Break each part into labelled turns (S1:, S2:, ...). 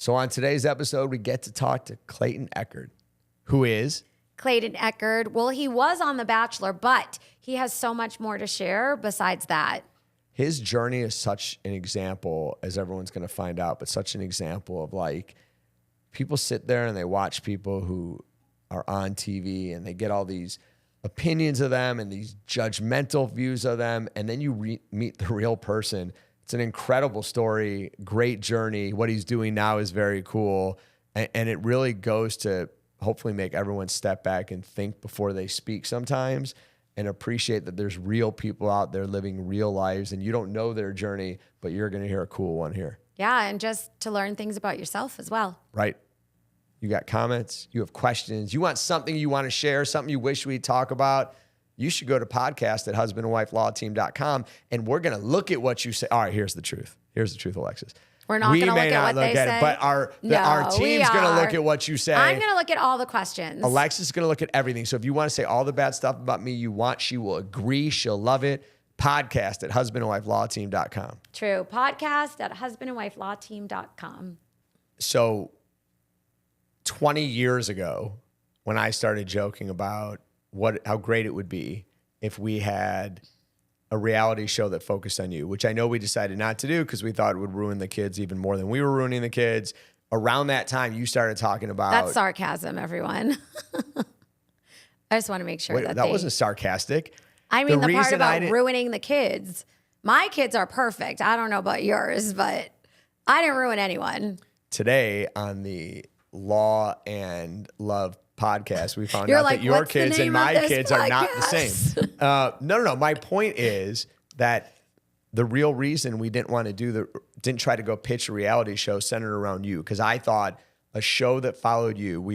S1: So on today's episode, we get to talk to Clayton Echard, who is...
S2: Clayton Echard. Well, he was on The Bachelor, but he has so much more to share besides that.
S1: His journey is such an example, as everyone's going to find out, but such an example of like, people sit there and they watch people who are on TV and they get all these opinions of them and these judgmental views of them. And then you meet the real person. It's an incredible story, great journey. What he's doing now is very cool. And it really goes to hopefully make everyone step back and think before they speak sometimes and appreciate that there's real people out there living real lives and you don't know their journey, but you're going to hear a cool one here.
S2: Yeah, and just to learn things about yourself as well.
S1: Right. You got comments, you have questions, you want something you want to share, something you wish we'd talk about, you should go to podcast@husbandandwifelawteam.com and we're going to look at what you say. All right, here's the truth. Here's the truth, Alexis.
S2: We're not going to look at what they say.
S1: But our team's going to look at what you say.
S2: I'm going to look at all the questions.
S1: Alexis is going to look at everything. So if you want to say all the bad stuff about me you want, she will agree. She'll love it. Podcast@husbandandwifelawteam.com.
S2: True. Podcast@husbandandwifelawteam.com.
S1: So 20 years ago, when I started joking about how great it would be if we had a reality show that focused on you, which I know we decided not to do because we thought it would ruin the kids even more than we were ruining the kids. Around that time, you started talking about...
S2: That's sarcasm, everyone. I just want to make sure
S1: that wasn't sarcastic.
S2: I mean, the part about ruining the kids. My kids are perfect. I don't know about yours, but I didn't ruin anyone.
S1: Today on the Law and Love podcast, we found out that your kids and my kids are not the same. No. My point is that the real reason we didn't want to didn't try to go pitch a reality show centered around you, because I thought a show that followed you,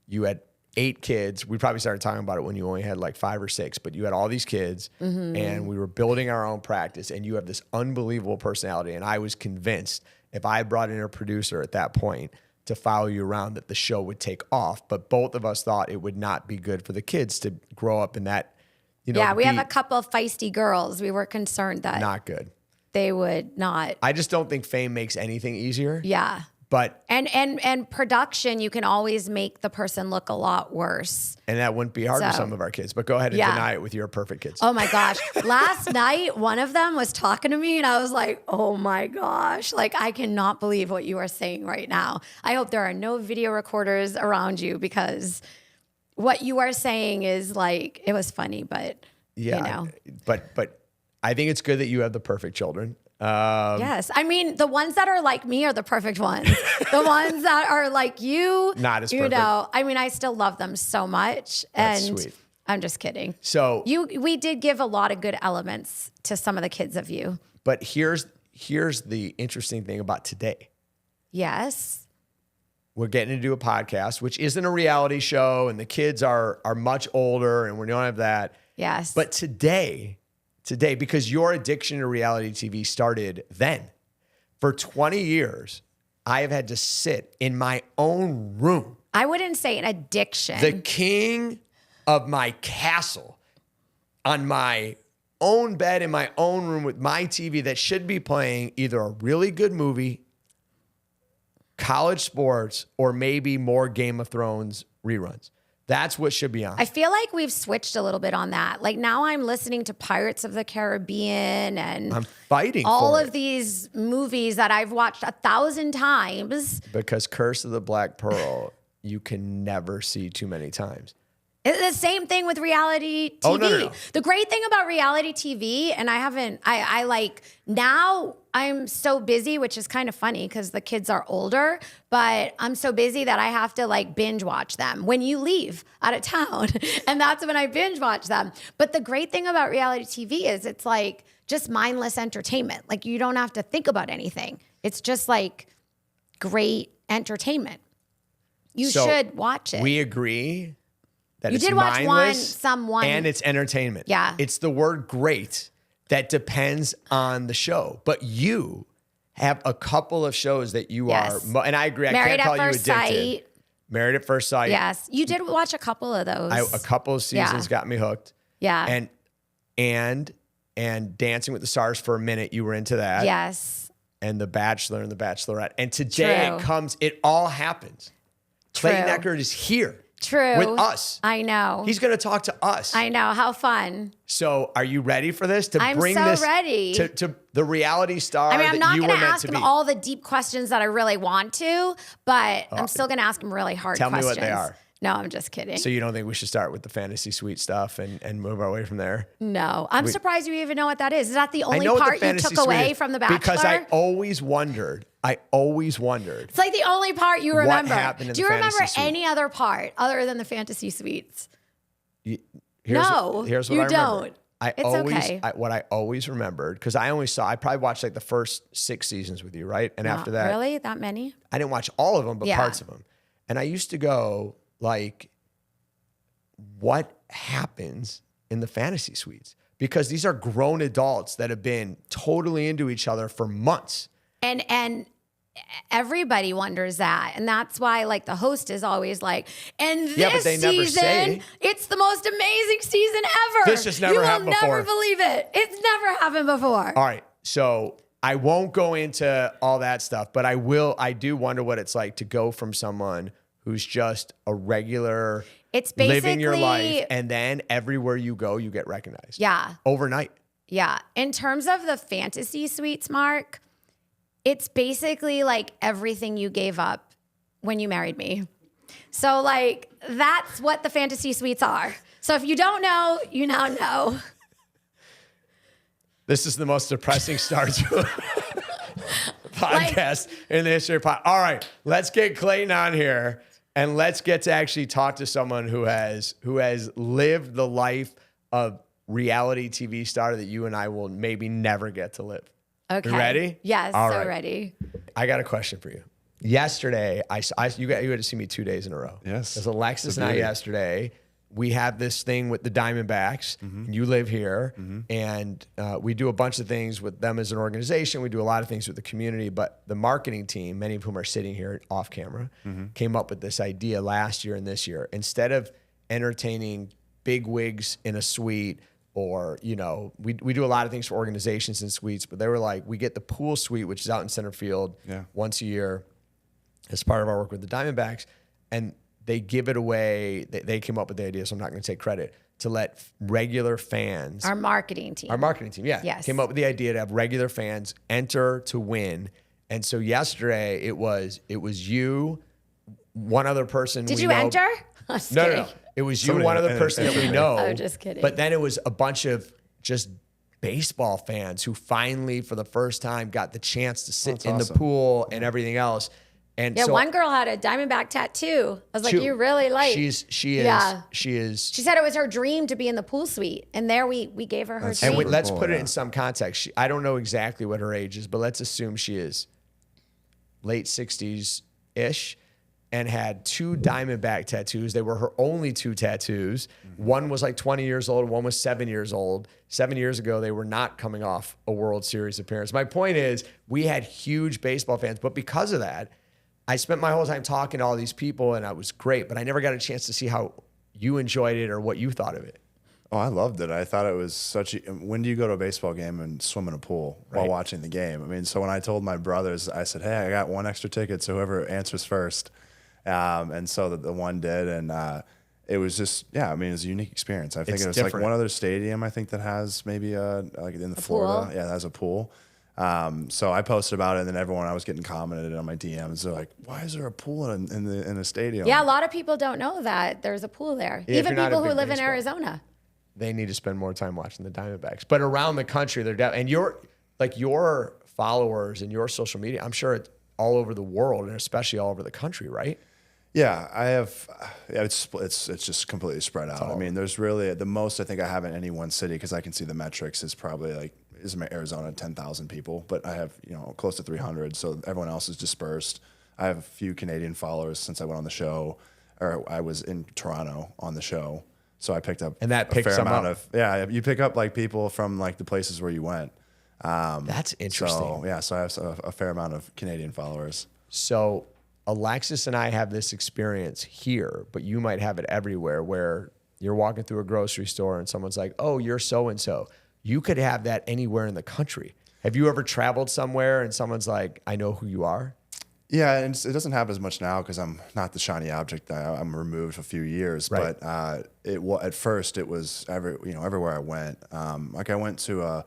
S1: you had 8 kids. We probably started talking about it when you only had like 5 or 6, but you had all these kids and we were building our own practice and you have this unbelievable personality. And I was convinced if I brought in a producer at that point to follow you around that the show would take off, but both of us thought it would not be good for the kids to grow up in that,
S2: Yeah, we have a couple of feisty girls. We were concerned that
S1: not good.
S2: They would not.
S1: I just don't think fame makes anything easier.
S2: Yeah.
S1: But
S2: and production, you can always make the person look a lot worse.
S1: And that wouldn't be hard for some of our kids. But go ahead and deny it with your perfect kids.
S2: Oh my gosh. Last night, one of them was talking to me and I was like, oh my gosh. Like, I cannot believe what you are saying right now. I hope there are no video recorders around you because what you are saying is like, it was funny, but
S1: But I think it's good that you have the perfect children.
S2: Yes. I mean, the ones that are like me are the perfect ones. The ones that are like you,
S1: not as perfect.
S2: I mean, I still love them so much.
S1: That's
S2: and
S1: sweet.
S2: I'm just kidding.
S1: So
S2: we did give a lot of good elements to some of the kids of you.
S1: But here's the interesting thing about today.
S2: Yes.
S1: We're getting to do a podcast, which isn't a reality show, and the kids are much older, and we don't have that.
S2: Yes.
S1: But today, because your addiction to reality TV started then, for 20 years, I have had to sit in my own room.
S2: I wouldn't say an addiction.
S1: The king of my castle, on my own bed in my own room with my TV that should be playing either a really good movie, college sports, or maybe more Game of Thrones reruns. That's what should be on.
S2: I feel like we've switched a little bit on that. Like now I'm listening to Pirates of the Caribbean and
S1: I'm fighting
S2: all
S1: for
S2: of these movies that I've watched 1,000 times.
S1: Because Curse of the Black Pearl, you can never see too many times.
S2: It's the same thing with reality TV.
S1: Oh, no.
S2: The great thing about reality TV, and I like, now I'm so busy, which is kind of funny because the kids are older, but I'm so busy that I have to like binge watch them when you leave out of town. And that's when I binge watch them. But the great thing about reality TV is it's like just mindless entertainment. Like you don't have to think about anything. It's just like great entertainment. You should watch it.
S1: We agree that
S2: you
S1: it's
S2: did watch
S1: mindless
S2: one,
S1: and it's entertainment.
S2: Yeah.
S1: It's the word great that depends on the show. But you have a couple of shows that you are, and I agree, I can't call you addicted.
S2: Sight.
S1: Married at First Sight.
S2: Yes. You did watch a couple of those.
S1: A couple of seasons got me hooked.
S2: Yeah.
S1: And Dancing with the Stars for a minute, you were into that.
S2: Yes.
S1: and The Bachelor and The Bachelorette. And today it all happens. Clayton Echard is here.
S2: True.
S1: With us.
S2: I know.
S1: He's going to talk to us.
S2: I know. How fun.
S1: So are you ready for this?
S2: I'm so ready.
S1: To the reality star.
S2: I mean, I'm not going to ask him all the deep questions that I really want to, but I'm still going to ask him really hard questions.
S1: Tell me what they are.
S2: No, I'm just kidding.
S1: So you don't think we should start with the fantasy suite stuff and move our way from there?
S2: No. I'm surprised you even know what that is. Is that the only part you took away from The Bachelor?
S1: Because I always wondered.
S2: It's like the only part you remember.
S1: What happened in
S2: Do you remember any other part other than the fantasy suites?
S1: Here's what I remember.
S2: Don't. Okay.
S1: What I always remembered, because I probably watched like the first 6 seasons with you, right? And after that.
S2: Really? That many?
S1: I didn't watch all of them, but parts of them. And I used to go like, what happens in the fantasy suites? Because these are grown adults that have been totally into each other for months.
S2: And everybody wonders that. And that's why like the host is always like, and this season, it's the most amazing season ever.
S1: This has never happened before.
S2: You will never believe it. It's never happened before.
S1: All right. So I won't go into all that stuff, but I do wonder what it's like to go from someone who's just a regular,
S2: it's basically
S1: living your life, and then everywhere you go, you get recognized.
S2: Yeah.
S1: Overnight.
S2: Yeah. In terms of the fantasy suites, Mark, it's basically like everything you gave up when you married me. So like, that's what the fantasy suites are. So if you don't know, you now know.
S1: This is the most depressing start to a podcast in the history of podcast. All right, let's get Clayton on here. And let's get to actually talk to someone who has lived the life of reality TV star that you and I will maybe never get to live.
S2: Okay.
S1: You ready?
S2: Yes, ready.
S1: I got a question for you. Yesterday, you had to see me 2 days in a row.
S3: Yes.
S1: Because Alexis and I yesterday, we have this thing with the Dbacks. Mm-hmm. You live here, and we do a bunch of things with them as an organization. We do a lot of things with the community, but the marketing team, many of whom are sitting here off camera, came up with this idea last year and this year. Instead of entertaining big wigs in a suite, or, we do a lot of things for organizations in suites, but they were like, we get the pool suite, which is out in center field once a year as part of our work with the Dbacks, and they give it away. They came up with the idea, so I'm not going to take credit, to let regular fans.
S2: Our marketing team,
S1: yeah.
S2: Yes.
S1: Came up with the idea to have regular fans enter to win. And so yesterday it was you, one other person.
S2: Did you enter?
S1: No. It was you, one other person that we know.
S2: I'm just kidding.
S1: But then it was a bunch of just baseball fans who finally, for the first time, got the chance to sit in the pool and everything else. And
S2: so, one girl had a Dbacks tattoo. I was like, you really like.
S1: She is.
S2: She said it was her dream to be in the pool suite, and there we gave her her dream.
S1: And let's put it in some context. I don't know exactly what her age is, but let's assume she is late 60s-ish, and had 2 Dbacks tattoos. They were her only 2 tattoos. One was like 20 years old, one was 7 years old. 7 years ago, they were not coming off a World Series appearance. My point is, we had huge baseball fans, but because of that, I spent my whole time talking to all these people, and it was great, but I never got a chance to see how you enjoyed it or what you thought of it.
S3: Oh, I loved it. I thought it was when do you go to a baseball game and swim in a pool while watching the game? I mean, so when I told my brothers, I said, hey, I got 1 extra ticket, so whoever answers first. And so the one did, and it was just, it was a unique experience. I think it was different. Like one other stadium, I think, that has maybe like in the Florida,
S2: pool?
S3: That has a pool. So I posted about it, and then everyone, I was getting commented on my DMs. They're like, why is there a pool in a stadium?
S2: Yeah, a lot of people don't know that there's a pool there.
S1: Yeah,
S2: even people who live in Arizona.
S1: They need to spend more time watching the Dbacks. But around the country, they're and your followers and your social media, I'm sure it's all over the world, and especially all over the country, right?
S3: Yeah, I have. Yeah, it's just completely spread out. I mean, there's really the most I think I have in any one city, because I can see the metrics, is probably Arizona 10,000 people, but I have close to 300. So everyone else is dispersed. I have a few Canadian followers since I went on the show, or I was in Toronto on the show. So I picked up
S1: and that picks some amount
S3: of you pick up like people from like the places where you went.
S1: That's interesting.
S3: So I have a fair amount of Canadian followers.
S1: So Alexis and I have this experience here, but you might have it everywhere, where you're walking through a grocery store and someone's like, oh, you're so-and-so. You could have that anywhere in the country. Have you ever traveled somewhere and someone's like, I know who you are?
S3: Yeah, and it doesn't happen as much now because I'm not the shiny object. I'm removed a few years,
S1: right.
S3: but at first it was everywhere I went. Like I went to a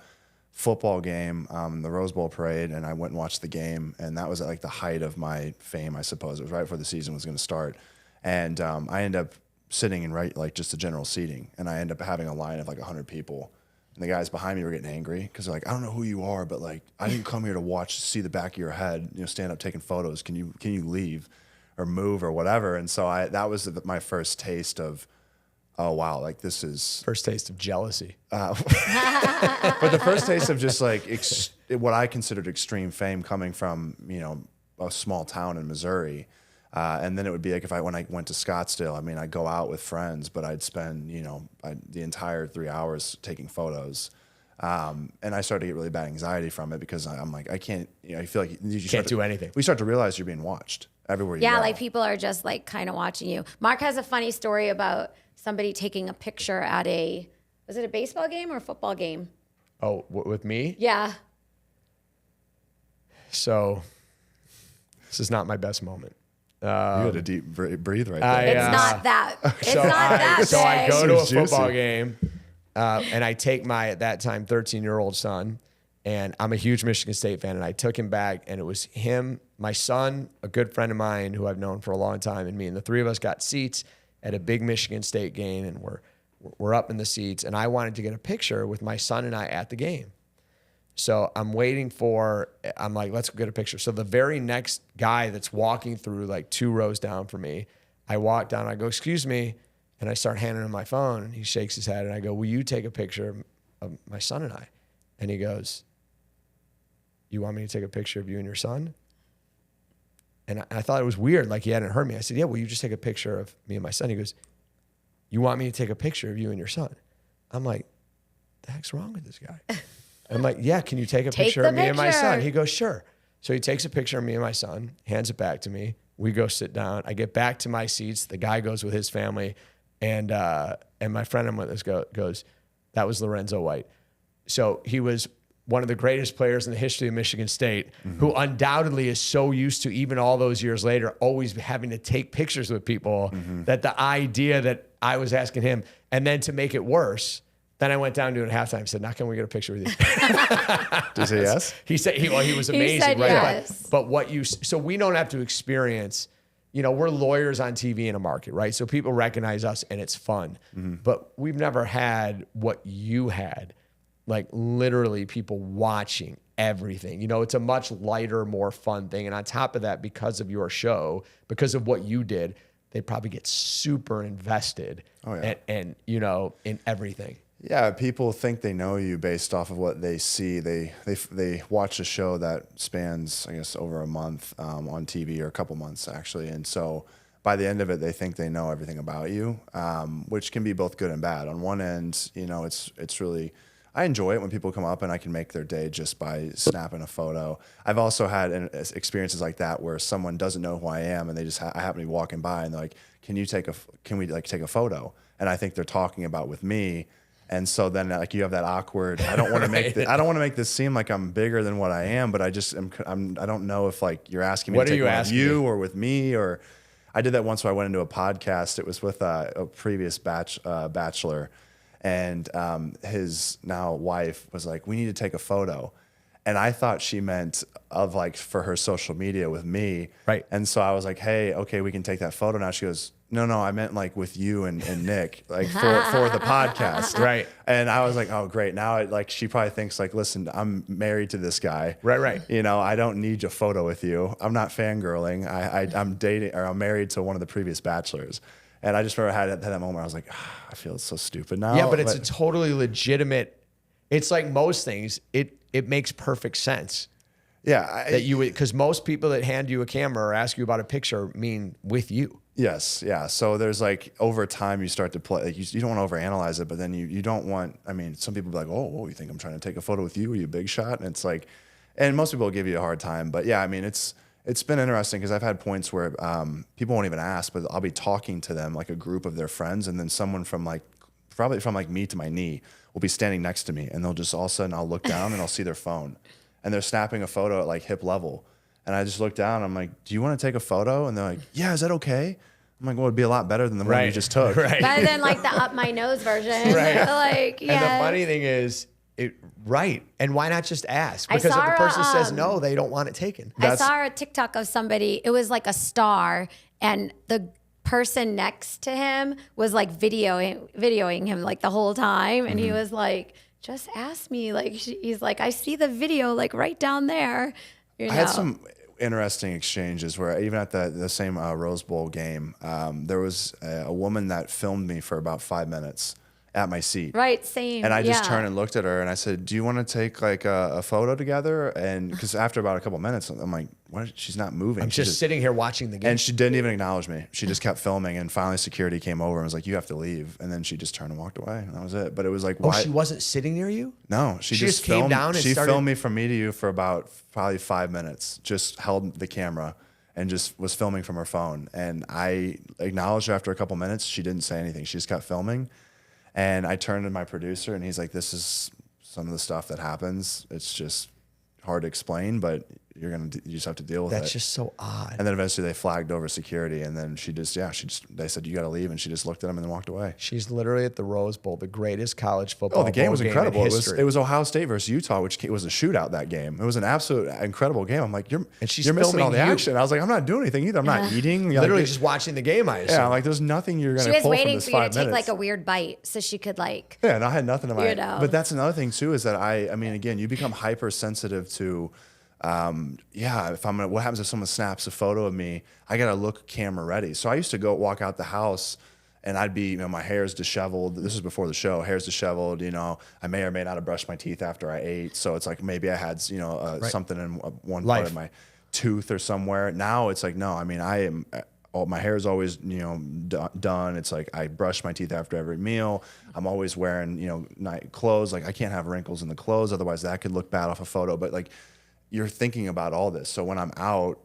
S3: football game, the Rose Bowl parade, and I went and watched the game, and that was at like the height of my fame, I suppose. It was right before the season was going to start, and I ended up sitting in like just the general seating, and I ended up having a line of like 100 people. And the guys behind me were getting angry because they're like, I don't know who you are, but like, I didn't come here to see the back of your head, stand up taking photos. Can you leave or move or whatever? And so that was my first taste of, oh, wow, like this is.
S1: First taste of jealousy.
S3: But the first taste of just like what I considered extreme fame coming from, a small town in Missouri. And then it would be like when I went to Scottsdale, I mean, I'd go out with friends, but I'd spend, the entire 3 hours taking photos. And I started to get really bad anxiety from it because I'm like, I can't, I feel like you
S1: can't do anything.
S3: We start to realize you're being watched everywhere you go.
S2: Yeah, like people are just like kind of watching you. Mark has a funny story about somebody taking a picture at was it a baseball game or a football game?
S1: Oh, with me?
S2: Yeah.
S1: So this is not my best moment.
S3: You had a deep breathe right there.
S2: It's not that. It's not that big.
S1: So I go to a football game, and I take my, at that time, 13-year-old son, and I'm a huge Michigan State fan, and I took him back, and it was him, my son, a good friend of mine who I've known for a long time, and me, and the three of us got seats at a big Michigan State game, and we're up in the seats, and I wanted to get a picture with my son and I at the game. So I'm like, let's go get a picture. So the very next guy that's walking through like 2 rows down from me, I walk down, I go, excuse me. And I start handing him my phone and he shakes his head and I go, will you take a picture of my son and I? And he goes, you want me to take a picture of you and your son? And I thought it was weird, like he hadn't heard me. I said, yeah, will you just take a picture of me and my son? He goes, you want me to take a picture of you and your son? I'm like, the heck's wrong with this guy? I'm like, yeah, can you take a picture of me and my son? He goes, sure. So he takes a picture of me and my son, hands it back to me. We go sit down. I get back to my seats. The guy goes with his family. And my friend I'm with us goes, that was Lorenzo White. So he was one of the greatest players in the history of Michigan State, who undoubtedly is so used to, even all those years later, always having to take pictures with people, that the idea that I was asking him, and then to make it worse, then I went down to him at halftime and said, now can we get a picture with you?
S3: Did he say yes?
S1: He said, he was amazing.
S2: He said
S1: right?
S2: yes.
S1: But so we don't have to experience, we're lawyers on TV in a market, right? So people recognize us and it's fun. But we've never had what you had, like literally people watching everything. It's a much lighter, more fun thing. And on top of that, because of your show, because of what you did, they probably get super invested and in everything.
S3: Yeah, people think they know you based off of what they see. They watch a show that spans, I guess, over a month on TV, or a couple months actually, and so by the end of it, they think they know everything about you, which can be both good and bad. On one end, it's really, I enjoy it when people come up and I can make their day just by snapping a photo. I've also had experiences like that where someone doesn't know who I am and they just I happen to be walking by and they're like, can we take a photo? And I think they're talking about with me. And so then, like, you have that awkward. I don't want to make this seem like I'm bigger than what I am, but I just I don't know if like you're asking me to take one with you or with me, or I did that once where I went into a podcast. It was with a previous Bachelor, and his now wife was like, "We need to take a photo," and I thought she meant of like for her social media with me,
S1: right?
S3: And so I was like, "Hey, okay, we can take that photo now." She goes, No, I meant like with you and Nick, like for the podcast.
S1: Right.
S3: And I was like, oh, great. Now, she probably thinks like, listen, I'm married to this guy.
S1: Right.
S3: I don't need a photo with you. I'm not fangirling. I'm dating, or I'm married to one of the previous Bachelors. And I just remember had that moment where I was like, I feel so stupid now.
S1: Yeah, but it's a totally legitimate, it's like most things, it makes perfect sense.
S3: Yeah.
S1: Because most people that hand you a camera or ask you about a picture mean with you.
S3: Yes. Yeah. So there's like, over time you start to play, like you don't want to overanalyze it, but then you don't want, some people be like, oh, you think I'm trying to take a photo with you? Are you a big shot? And it's like, and most people will give you a hard time, but yeah, it's been interesting because I've had points where people won't even ask, but I'll be talking to them, like a group of their friends. And then someone from probably from like me to my knee will be standing next to me, and they'll just all of a sudden I'll look down and I'll see their phone. and they're snapping a photo at like hip level. And I just looked down. I'm like, do you want to take a photo? And they're like, yeah, is that okay? I'm like, well, it'd be a lot better than the one you just took.
S2: Better than like the up my nose version. Like, yeah.
S1: And the funny thing is, and why not just ask? Because if the person says no, they don't want it taken.
S2: I saw a TikTok of somebody, it was like a star, and the person next to him was like videoing him like the whole time. And he was like, just ask me. Like, he's like, I see the video like right down there. You know?
S3: I had some interesting exchanges where even at the same Rose Bowl game, there was a woman that filmed me for about 5 minutes at my seat.
S2: Right, same.
S3: And I just turned and looked at her and I said, do you want to take like a photo together? And because after about a couple minutes, I'm like, what? She's not moving.
S1: I'm just sitting here watching the game.
S3: And she didn't even acknowledge me. She just kept filming, and finally security came over and was like, you have to leave. And then she just turned and walked away, and that was it. But it was like, why?
S1: She wasn't sitting near you?
S3: No, she just
S1: came down and
S3: she filmed me from me to you for about probably 5 minutes, just held the camera and just was filming from her phone. And I acknowledged her after a couple minutes. She didn't say anything. She just kept filming. And I turned to my producer, and he's like, this is some of the stuff that happens. It's just hard to explain, but you just have to deal with it.
S1: That's just so odd.
S3: And then eventually they flagged over security, and then they said, you got to leave. And she just looked at him and then walked away.
S1: She's literally at the Rose Bowl, the greatest college football
S3: Oh, the game was incredible. It was Ohio State versus Utah, which was a shootout that game. It was an absolute incredible game. I'm like, you're missing all the action. I was like, I'm not doing anything either. I'm not eating.
S1: Literally just watching the game, I assume.
S3: Yeah, like there's nothing you're going to pull from this 5 minutes.
S2: She was waiting for you to take like a weird bite so she could like.
S3: Yeah, and I had nothing in my. But that's another thing too, is that I mean, again, you become hypersensitive to. What happens if someone snaps a photo of me? I got to look camera ready. So I used to walk out the house and I'd be, my hair's disheveled. This is before the show. Hair's disheveled. I may or may not have brushed my teeth after I ate. So it's like maybe I had, something in one part of my tooth or somewhere. Now it's like, no, I mean, my hair is always, done. It's like I brush my teeth after every meal. I'm always wearing, night clothes. Like I can't have wrinkles in the clothes. Otherwise that could look bad off a photo. But like, you're thinking about all this. So when I'm out,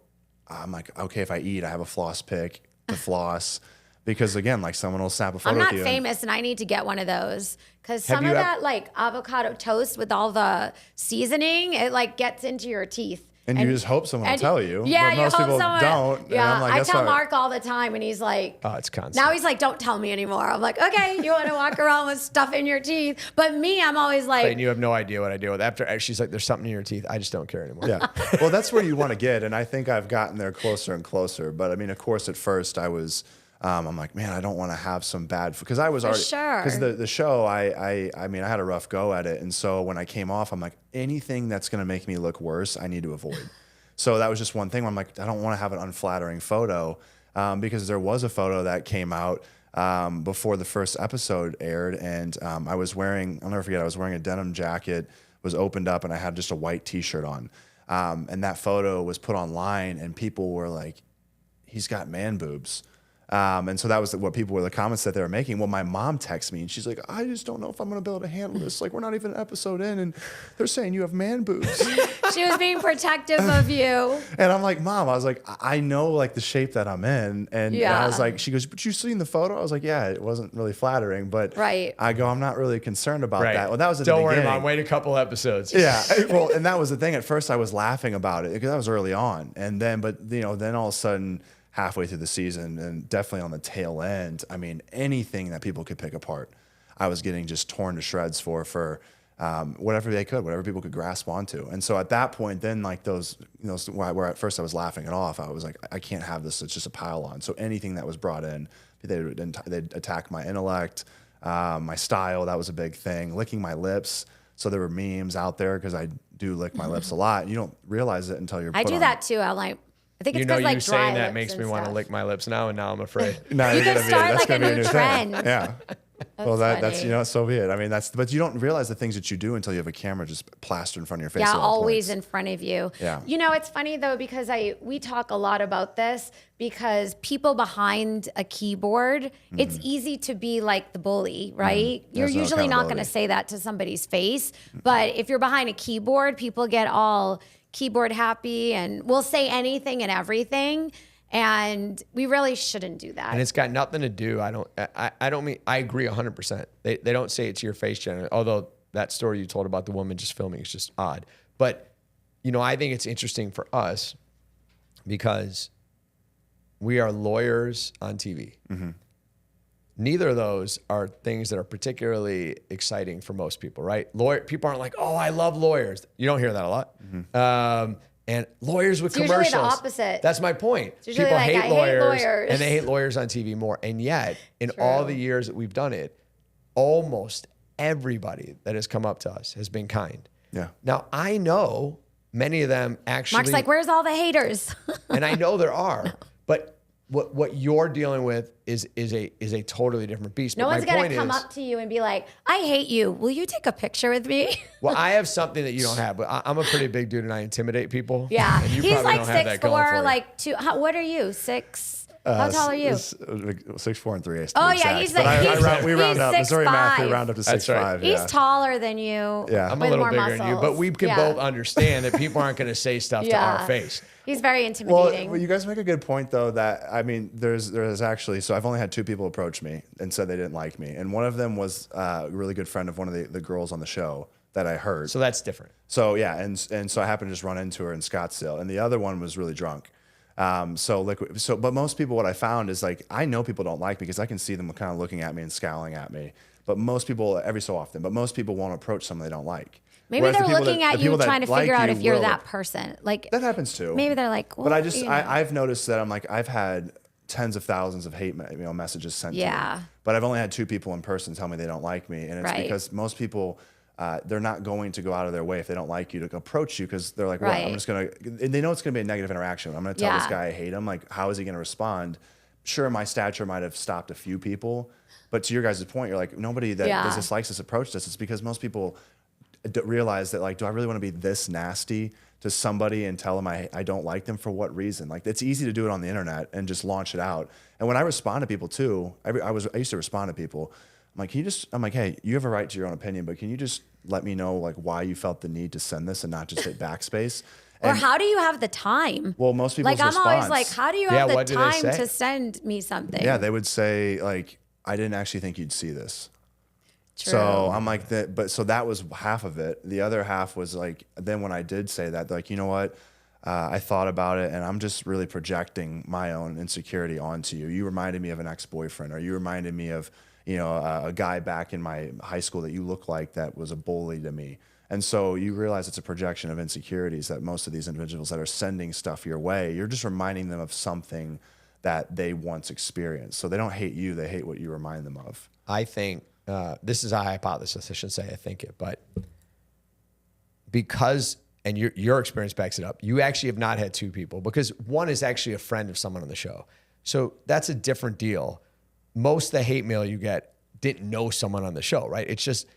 S3: I'm like, okay, if I eat, I have a floss pick to floss. Because again, like someone will snap a photo with you.
S2: I'm not famous and I need to get one of those. Because some of that like avocado toast with all the seasoning, it like gets into your teeth.
S3: And you just hope someone will tell you.
S2: Yeah,
S3: but most people don't.
S2: Yeah,
S3: and I'm like,
S2: I tell Mark all the time, and he's like,
S1: oh, it's constant.
S2: Now he's like, don't tell me anymore. I'm like, okay, you want to walk around with stuff in your teeth. But me, I'm always like.
S1: And you have no idea what I deal with. After she's like, there's something in your teeth. I just don't care anymore.
S3: Yeah. Well, that's where you want to get. And I think I've gotten there closer and closer. But I mean, of course, at first I was. I'm like, man, I don't want to have some bad because I was already because the show I mean I had a rough go at it, and so when I came off, I'm like, anything that's going to make me look worse, I need to avoid. So that was just one thing where I'm like, I don't want to have an unflattering photo because there was a photo that came out before the first episode aired, and I was wearing, I'll never forget, I was wearing a denim jacket, was opened up, and I had just a white T-shirt on, and that photo was put online, and people were like, he's got man boobs. And so that was what people were the comments that they were making. Well, my mom texted me and she's like, I just don't know if I'm going to be able to handle this. Like, we're not even an episode in and they're saying you have man boobs.
S2: She was being protective of you.
S3: And I'm like, Mom, I was like, I know like the shape that I'm in. And I was like, she goes, but you seen the photo? I was like, yeah, it wasn't really flattering, but I go, I'm not really concerned about that. Well, that was at the beginning.
S1: Don't worry, Mom, wait a couple episodes.
S3: Yeah. Well, and that was the thing. At first I was laughing about it because that was early on. And then, but then all of a sudden, halfway through the season and definitely on the tail end, I mean, anything that people could pick apart, I was getting just torn to shreds for whatever they could, whatever people could grasp onto. And so at that point, then like those where at first I was laughing it off, I was like, I can't have this. It's just a pile on. So anything that was brought in, they'd attack my intellect, my style. That was a big thing. Licking my lips. So there were memes out there because I do lick my lips a lot. You don't realize it until you're.
S2: I do that too. I think it's because like dry
S1: saying that makes me want to lick my lips now, and now I'm afraid.
S3: No,
S2: you can start like a new trend.
S3: Yeah. Well, that's so be it. I mean, but you don't realize the things that you do until you have a camera just plastered in front of your face.
S2: Yeah, always in front of you.
S3: Yeah.
S2: It's funny though because we talk a lot about this because people behind a keyboard, it's easy to be like the bully, right? You're usually not going to say that to somebody's face, but if you're behind a keyboard, people get all keyboard happy and will say anything and everything. And we really shouldn't do that.
S1: And it's got nothing to do. I agree 100%. They don't say it to your face generally. Although that story you told about the woman just filming is just odd. But I think it's interesting for us because we are lawyers on TV. Mm-hmm. Neither of those are things that are particularly exciting for most people, right? People aren't like, oh, I love lawyers. You don't hear that a lot. Mm-hmm. And lawyers with commercials.
S2: Usually the opposite.
S1: That's my point.
S2: People
S1: like, hate lawyers, and they hate lawyers on TV more. And yet, in all the years that we've done it, almost everybody that has come up to us has been kind.
S3: Yeah.
S1: Now, I know many of them actually.
S2: Mark's like, where's all the haters?
S1: And I know there are, but what you're dealing with is a totally different beast.
S2: No one's gonna come up to you and be like, I hate you. Will you take a picture with me?
S1: Well, I have something that you don't have, but I'm a pretty big dude and I intimidate people.
S2: Yeah.
S1: And you
S2: He's
S1: probably
S2: like
S1: don't have that going
S2: 6'4",
S1: for you.
S2: like 2. What are you? 6? How tall are you?
S3: 6'4" and 3/8.
S2: Oh yeah,
S3: he's
S2: like
S3: we round up. Missouri math, we
S2: 6'5".
S3: round up to 6'5".
S1: Right.
S2: He's taller than you.
S3: Yeah,
S1: I'm a little bigger than you, but we can both understand that people aren't going to say stuff to our face.
S2: He's very intimidating.
S3: Well, you guys make a good point though. That I mean, there's actually. So I've only had 2 people approach me and said they didn't like me, and one of them was a really good friend of one of the girls on the show that I heard.
S1: So that's different.
S3: So yeah, and so I happened to just run into her in Scottsdale, and the other one was really drunk. But most people, what I found is like, I know people don't like me because I can see them kind of looking at me and scowling at me. But most people, every so often, most people won't approach someone they don't like.
S2: Maybe they're looking at you trying to figure out if you're that person. Like
S3: that happens too.
S2: Maybe they're like, well,
S3: but I've noticed that I've had tens of thousands of hate messages sent to me. But I've only had 2 people in person tell me they don't like me, and it's because most people. They're not going to go out of their way if they don't like you to approach you because they're like, well, I'm just going to, and they know it's going to be a negative interaction. I'm going to tell this guy I hate him. Like, how is he going to respond? Sure, my stature might have stopped a few people, but to your guys' point, you're like, nobody that dislikes us approached us. It's because most people realize that, like, do I really want to be this nasty to somebody and tell them I don't like them for what reason? Like, it's easy to do it on the internet and just launch it out. And when I respond to people too, I used to respond to people. I'm like, hey, you have a right to your own opinion, but can you just let me know like why you felt the need to send this and not just hit backspace?
S2: Or how do you have the time?
S3: Well, most people's response.
S2: I'm always like, how do you have the time to send me something?
S3: Yeah, they would say like, I didn't actually think you'd see this.
S2: True.
S3: So I'm like that, but so that was half of it. The other half was like, then when I did say that, like, you know what? I thought about it and I'm just really projecting my own insecurity onto you. You reminded me of an ex-boyfriend, or you reminded me of, a guy back in my high school that you look like that was a bully to me. And so you realize it's a projection of insecurities that most of these individuals that are sending stuff your way, you're just reminding them of something that they once experienced. So they don't hate you, they hate what you remind them of.
S1: I think, this is a hypothesis, I shouldn't say I think it, but because, and your experience backs it up, you actually have not had 2 people, because one is actually a friend of someone on the show. So that's a different deal. Most of the hate mail you get didn't know someone on the show, right? It's just,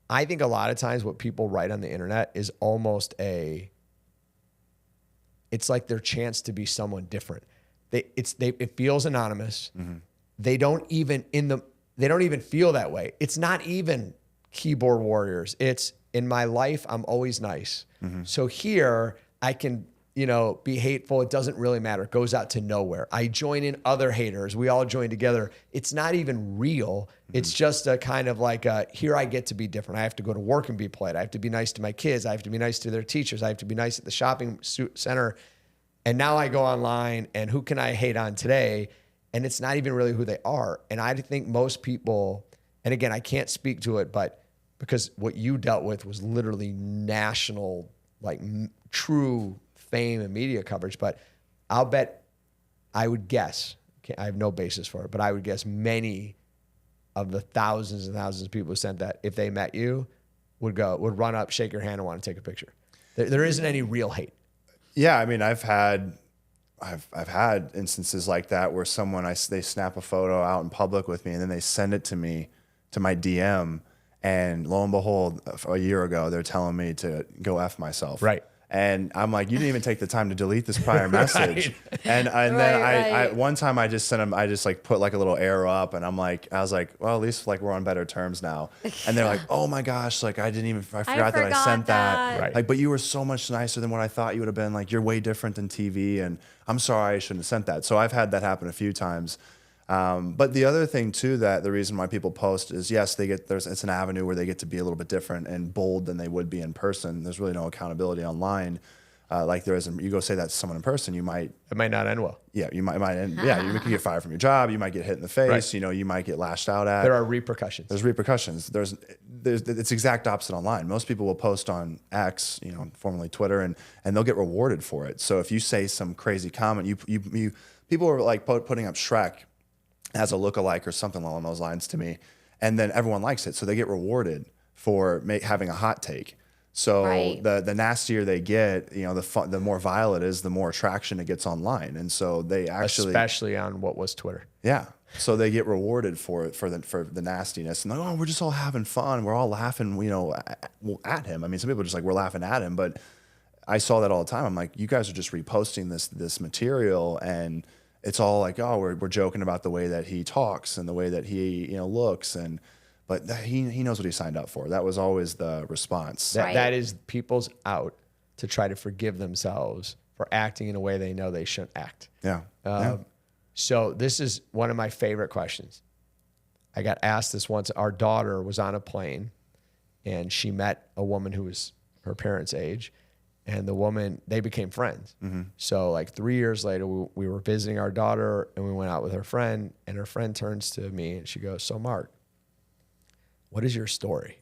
S1: I think a lot of times what people write on the internet is almost it's like their chance to be someone different. It feels anonymous. Mm-hmm. They don't even feel that way. It's not even keyboard warriors. It's, in my life, I'm always nice. Mm-hmm. So here I can, be hateful. It doesn't really matter. It goes out to nowhere. I join in other haters. We all join together. It's not even real. Mm-hmm. It's just a kind of like, here I get to be different. I have to go to work and be polite. I have to be nice to my kids. I have to be nice to their teachers. I have to be nice at the shopping center. And now I go online, and who can I hate on today? And it's not even really who they are. And I think most people, and again, I can't speak to it, but because what you dealt with was literally national, like true fame and media coverage. But I'll bet, I would guess, I have no basis for it, but I would guess many of the thousands and thousands of people who sent that, if they met you, would run up, shake your hand, and want to take a picture. There isn't any real hate.
S3: Yeah, I mean, I've had instances like that where they snap a photo out in public with me, and then they send it to me, to my DM, and lo and behold, a year ago, they're telling me to go F myself.
S1: Right.
S3: And I'm like, you didn't even take the time to delete this prior message. Right. And then I one time I just sent them, I just like put like a little arrow up, and I was like, well, at least like we're on better terms now. And they're like, oh my gosh, like I forgot that I sent that.
S1: Right.
S3: Like, but you were so much nicer than what I thought you would have been. Like, you're way different than TV, and I'm sorry I shouldn't have sent that. So I've had that happen a few times. But the other thing too, that the reason why people post is, yes, it's an avenue where they get to be a little bit different and bold than they would be in person. There's really no accountability online. like there isn't. You go say that to someone in person, it might
S1: not end well.
S3: Yeah, you might end. Yeah, you could get fired from your job. You might get hit in the face. Right. You know, you might get lashed out at.
S1: There are repercussions.
S3: There's repercussions. It's exact opposite online. Most people will post on X, you know, formerly Twitter, and they'll get rewarded for it. So if you say some crazy comment, you people are like putting up Shrek as a lookalike or something along those lines to me, and then everyone likes it, so they get rewarded for having a hot take. So the nastier they get, you know, the more vile it is, the more attraction it gets online, and so they actually,
S1: especially on what was Twitter.
S3: Yeah, so they get rewarded for it for the nastiness, and like, oh, we're just all having fun, we're all laughing, you know, at him. I mean, some people are just like, we're laughing at him, but I saw that all the time. I'm like, you guys are just reposting this material, and it's all like, oh, we're joking about the way that he talks and the way that he, you know, looks, but he knows what he signed up for. That was always the response.
S1: That is people's out to try to forgive themselves for acting in a way they know they shouldn't act.
S3: Yeah.
S1: So this is one of my favorite questions. I got asked this once. Our daughter was on a plane, and she met a woman who was her parents' age, and the woman, they became friends. Mm-hmm. So like 3 years later, we were visiting our daughter, and we went out with her friend, and her friend turns to me, and she goes, so Mark, what is your story?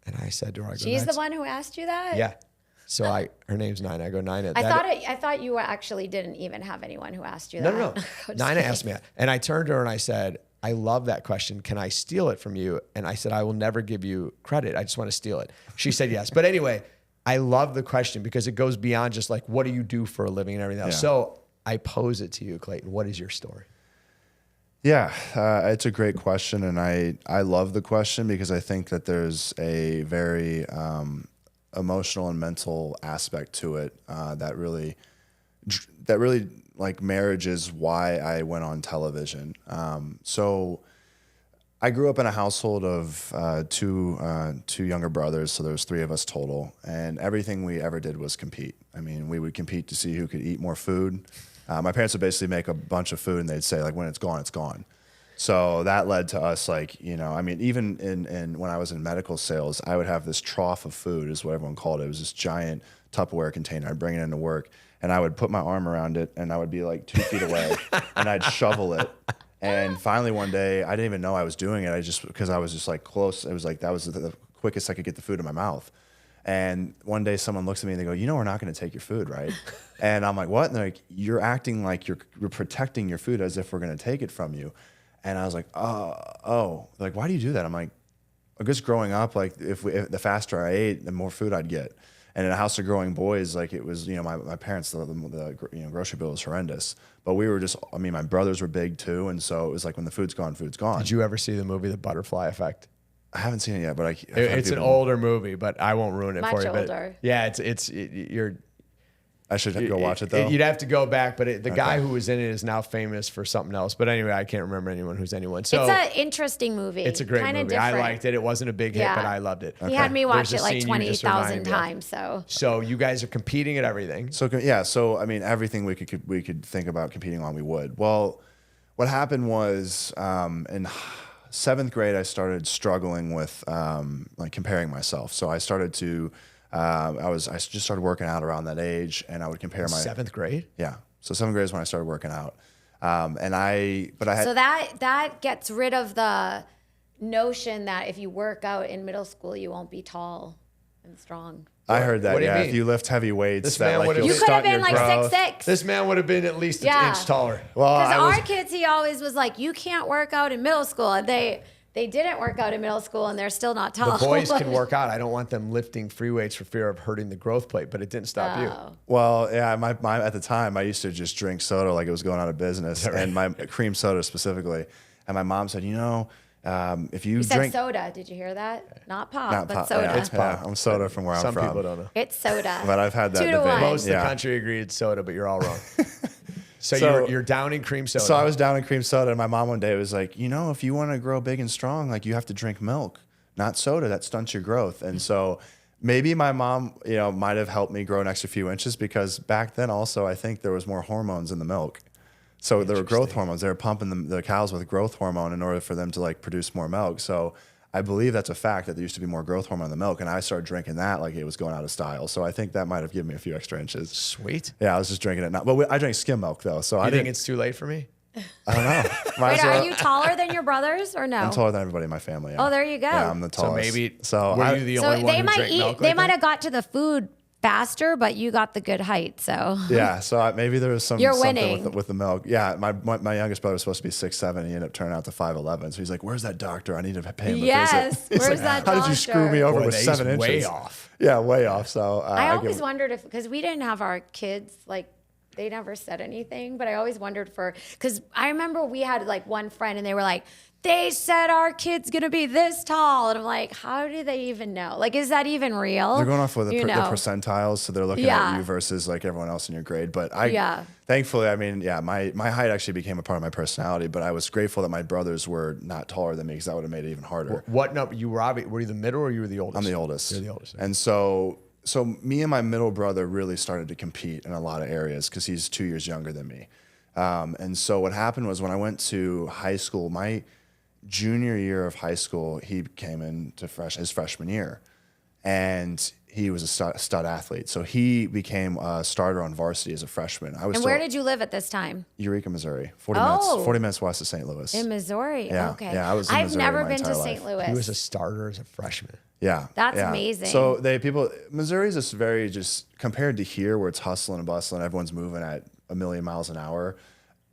S1: And I said to her,
S2: she's the one who asked you that?
S1: Yeah. So her name's Nina. I go, Nina.
S2: I thought you actually didn't even have anyone who asked you that.
S1: No. Nina asked me that. And I turned to her and I said, I love that question. Can I steal it from you? And I said, I will never give you credit. I just want to steal it. She said yes. But anyway, I love the question because it goes beyond just like, what do you do for a living and everything else? Yeah. So I pose it to you, Clayton. What is your story?
S3: Yeah, it's a great question, and I love the question because I think that there's a very emotional and mental aspect to it that really like marriage is why I went on television. So I grew up in a household of two younger brothers, so there was three of us total, and everything we ever did was compete. I mean, we would compete to see who could eat more food. My parents would basically make a bunch of food, and they'd say, like, when it's gone, it's gone. So that led to us, like, you know, I mean, even in when I was in medical sales, I would have this trough of food, is what everyone called it. It was this giant Tupperware container. I'd bring it into work, and I would put my arm around it, and I would be like 2 feet away, and I'd shovel it. And finally one day, I didn't even know I was doing it. Because I was just like close. It was like that was the quickest I could get the food in my mouth. And one day someone looks at me and they go, you know, we're not going to take your food, right? And I'm like, what? And they're like, you're acting like you're protecting your food as if we're going to take it from you. And I was like, oh. They're like, why do you do that? I'm like, I guess growing up, like if the faster I ate, the more food I'd get. And in a house of growing boys, like it was, you know, my parents, the grocery bill was horrendous. But we were just, I mean, my brothers were big too. And so it was like when the food's gone, food's gone.
S1: Did you ever see the movie The Butterfly Effect?
S3: I haven't seen it yet, but
S1: it's an older movie, but I won't ruin it for you.
S2: Much older.
S1: Yeah,
S3: I should go watch it though.
S1: You'd have to go back, but the guy who was in it is now famous for something else. But anyway, I can't remember anyone who's anyone. So
S2: it's an interesting movie.
S1: It's a great movie.
S2: Different.
S1: I liked it. It wasn't a big hit, but I loved it.
S2: He had me watch it like 20,000 times.
S1: So you guys are competing at everything.
S3: So yeah, so I mean, everything we could think about competing on, we would. Well, what happened was in 7th grade, I started struggling with like comparing myself. So I started to. I just started working out around that age, and I would compare my
S1: 7th grade.
S3: Yeah, so 7th grade is when I started working out, so
S2: that gets rid of the notion that if you work out in middle school, you won't be tall and strong.
S3: I heard that. Yeah, if you lift heavy weights,
S2: you could have been like 6'6".
S1: This man would have been at least an inch taller.
S2: Well, because our kids, he always was like, you can't work out in middle school, and they didn't work out in middle school, and they're still not tall.
S1: The boys can work out. I don't want them lifting free weights for fear of hurting the growth plate, but it didn't stop you.
S3: Well, yeah, my at the time, I used to just drink soda like it was going out of business, and my cream soda specifically. And my mom said, you know, if you drink...
S2: said soda. Did you hear that? Not pop, but soda.
S3: Yeah, it's pop. I'm soda from where I'm from.
S1: Some people don't know.
S2: It's soda.
S3: But I've had that
S2: 2 to 1.
S1: Most of the country agreed it's soda, but you're all wrong. So you're down in cream soda.
S3: So I was down in cream soda, and my mom one day was like, you know, if you want to grow big and strong, like you have to drink milk, not soda. That stunts your growth. And so maybe my mom, you know, might have helped me grow an extra few inches, because back then also I think there was more hormones in the milk. So there were growth hormones. They were pumping the cows with growth hormone in order for them to like produce more milk. So I believe that's a fact that there used to be more growth hormone in the milk, and I started drinking that like it was going out of style. So I think that might have given me a few extra inches.
S1: Sweet.
S3: Yeah, I was just drinking it now. But I drank skim milk though, so I
S1: think it's too late for me?
S3: I don't know.
S2: Wait, are you taller than your brothers or no?
S3: I'm taller than everybody in my family. Yeah.
S2: Oh, there you go.
S3: Yeah, I'm the tallest.
S1: So maybe were you the only one who drank milk?
S2: They might have got to the food faster, but you got the good height. So
S3: yeah, so maybe there was
S2: You're
S3: something
S2: winning.
S3: with the milk. Yeah, my youngest brother was supposed to be 6'7", and he ended up turning out to 5'11". So he's like, "Where's that doctor? I need to pay him a
S2: yes,
S3: visit."
S2: where's that
S3: How
S2: doctor?
S3: did you screw me over with 7 inches?
S1: Way off.
S3: Yeah, way off. So
S2: I always wondered if, because we didn't have our kids, like they never said anything, but I always wondered because I remember we had like one friend and they were like, they said our kid's gonna be this tall, and I'm like, how do they even know? Like, is that even real?
S3: They're going off with the percentiles, so they're looking at you versus like everyone else in your grade. But thankfully, I mean, my height actually became a part of my personality. But I was grateful that my brothers were not taller than me because that would have made it even harder.
S1: What number? Were you the middle or you were the oldest?
S3: I'm the oldest.
S1: You're the oldest.
S3: And so me and my middle brother really started to compete in a lot of areas because he's 2 years younger than me. And so what happened was when I went to high school, my junior year of high school, he came into his freshman year, and he was a stud athlete. So he became a starter on varsity as a freshman.
S2: And where did you live at this time?
S3: Eureka, Missouri. 40 minutes west of St. Louis.
S2: In Missouri?
S3: Yeah.
S2: Okay.
S3: Yeah, I was in
S2: I've
S3: Missouri
S2: never
S3: my
S2: been to
S3: entire
S2: St.
S3: life.
S2: Louis.
S3: He
S1: was a starter as a freshman.
S3: Yeah.
S2: That's amazing.
S3: So Missouri's just very compared to here where it's hustling and bustling, everyone's moving at a million miles an hour.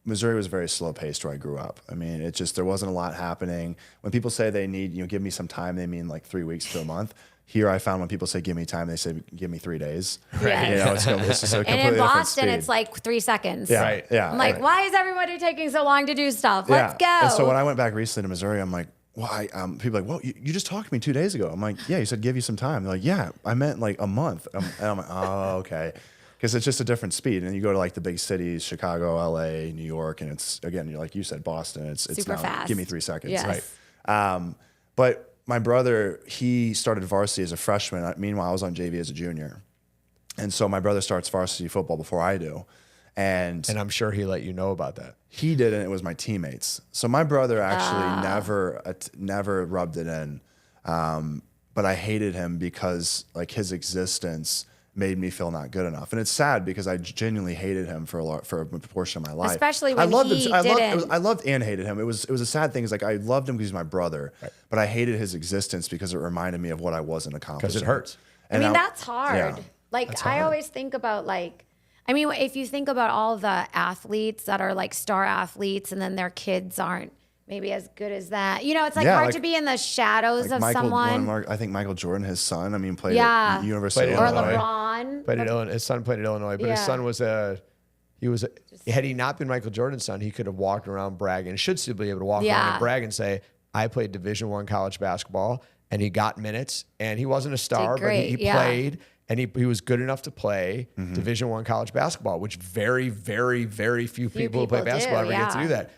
S3: Missouri was very slow paced where I grew up. I mean, there wasn't a lot happening. When people say they need, give me some time, they mean like 3 weeks to a month. Here I found when people say, give me time, they say, give me 3 days.
S2: Yes.
S3: It's just a completely
S2: and in Boston,
S3: speed.
S2: it's like 3 seconds.
S3: Yeah, right. Yeah.
S2: I'm like, why is everybody taking so long to do stuff? Let's go.
S3: And so when I went back recently to Missouri, I'm like, why? People are like, well, you just talked to me 2 days ago. I'm like, yeah, you said give you some time. They're like, yeah, I meant like a month. And I'm like, oh, okay. Because it's just a different speed. And you go to like the big cities, Chicago, LA, New York, and it's, again, like you said, Boston, it's
S2: super
S3: now,
S2: fast.
S3: Give me 3 seconds.
S2: Yes.
S3: Right. But my brother, he started varsity as a freshman. Meanwhile, I was on JV as a junior. And so my brother starts varsity football before I do. And
S1: I'm sure he let you know about that.
S3: He didn't. It was my teammates. So my brother actually never rubbed it in. But I hated him because like his existence made me feel not good enough. And it's sad because I genuinely hated him for a portion of my life.
S2: Especially when
S3: I loved and hated him. It was a sad thing. It's like I loved him because he's my brother, but I hated his existence because it reminded me of what I wasn't accomplishing.
S1: Because it hurts.
S2: And that's hard.
S3: Yeah,
S2: like I always think about if you think about all the athletes that are like star athletes and then their kids aren't maybe as good as that. It's like hard to be in the shadows of someone.
S3: I think Michael Jordan, his son, played at University of
S2: Illinois. Or LeBron.
S1: His son played at Illinois, but his son was had he not been Michael Jordan's son, he could have walked around bragging, should still be able to walk around and brag and say, I played Division I college basketball, and he got minutes, and he wasn't a star, but he played. And he was good enough to play Division I college basketball, which very, very, very few people who play basketball ever get to do that.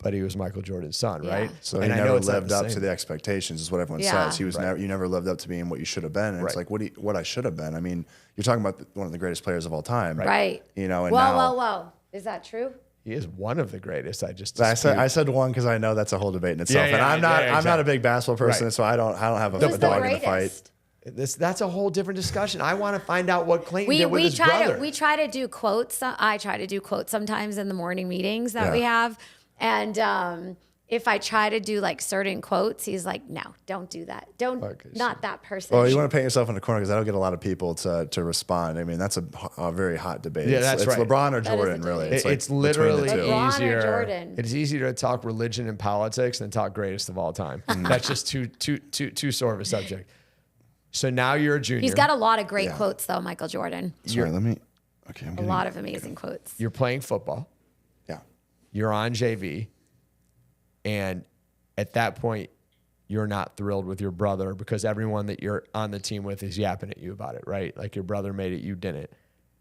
S1: But he was Michael Jordan's son, right?
S3: So he never lived up to the expectations, is what everyone says. He was you never lived up to being what you should have been. And it's like, what I should have been. I mean, you're talking about one of the greatest players of all time,
S2: right?
S3: And
S2: whoa, is that true?
S1: He is one of the greatest. I
S3: said one because I know that's a whole debate in itself, and I'm not a big basketball person, so I don't have a dog in the fight.
S1: That's a whole different discussion. I want to find out what Clayton did with his brother.
S2: We try to do quotes. I try to do quotes sometimes in the morning meetings that we have. And if I try to do like certain quotes, he's like, no, don't do that. Not that person.
S3: Well, you want to paint yourself in the corner because I don't get a lot of people to respond. I mean, that's a very hot debate.
S1: Yeah, that's right.
S3: It's LeBron or Jordan, really.
S1: It's literally
S2: easier. Or Jordan.
S1: It's easier to talk religion and politics than talk greatest of all time. That's just too sore of a subject. So now you're a junior.
S2: He's got a lot of great quotes, though, Michael Jordan.
S3: Sorry,
S2: a lot of amazing quotes.
S1: You're playing football.
S3: Yeah.
S1: You're on JV. And at that point, you're not thrilled with your brother because everyone that you're on the team with is yapping at you about it, right? Like your brother made it, you didn't.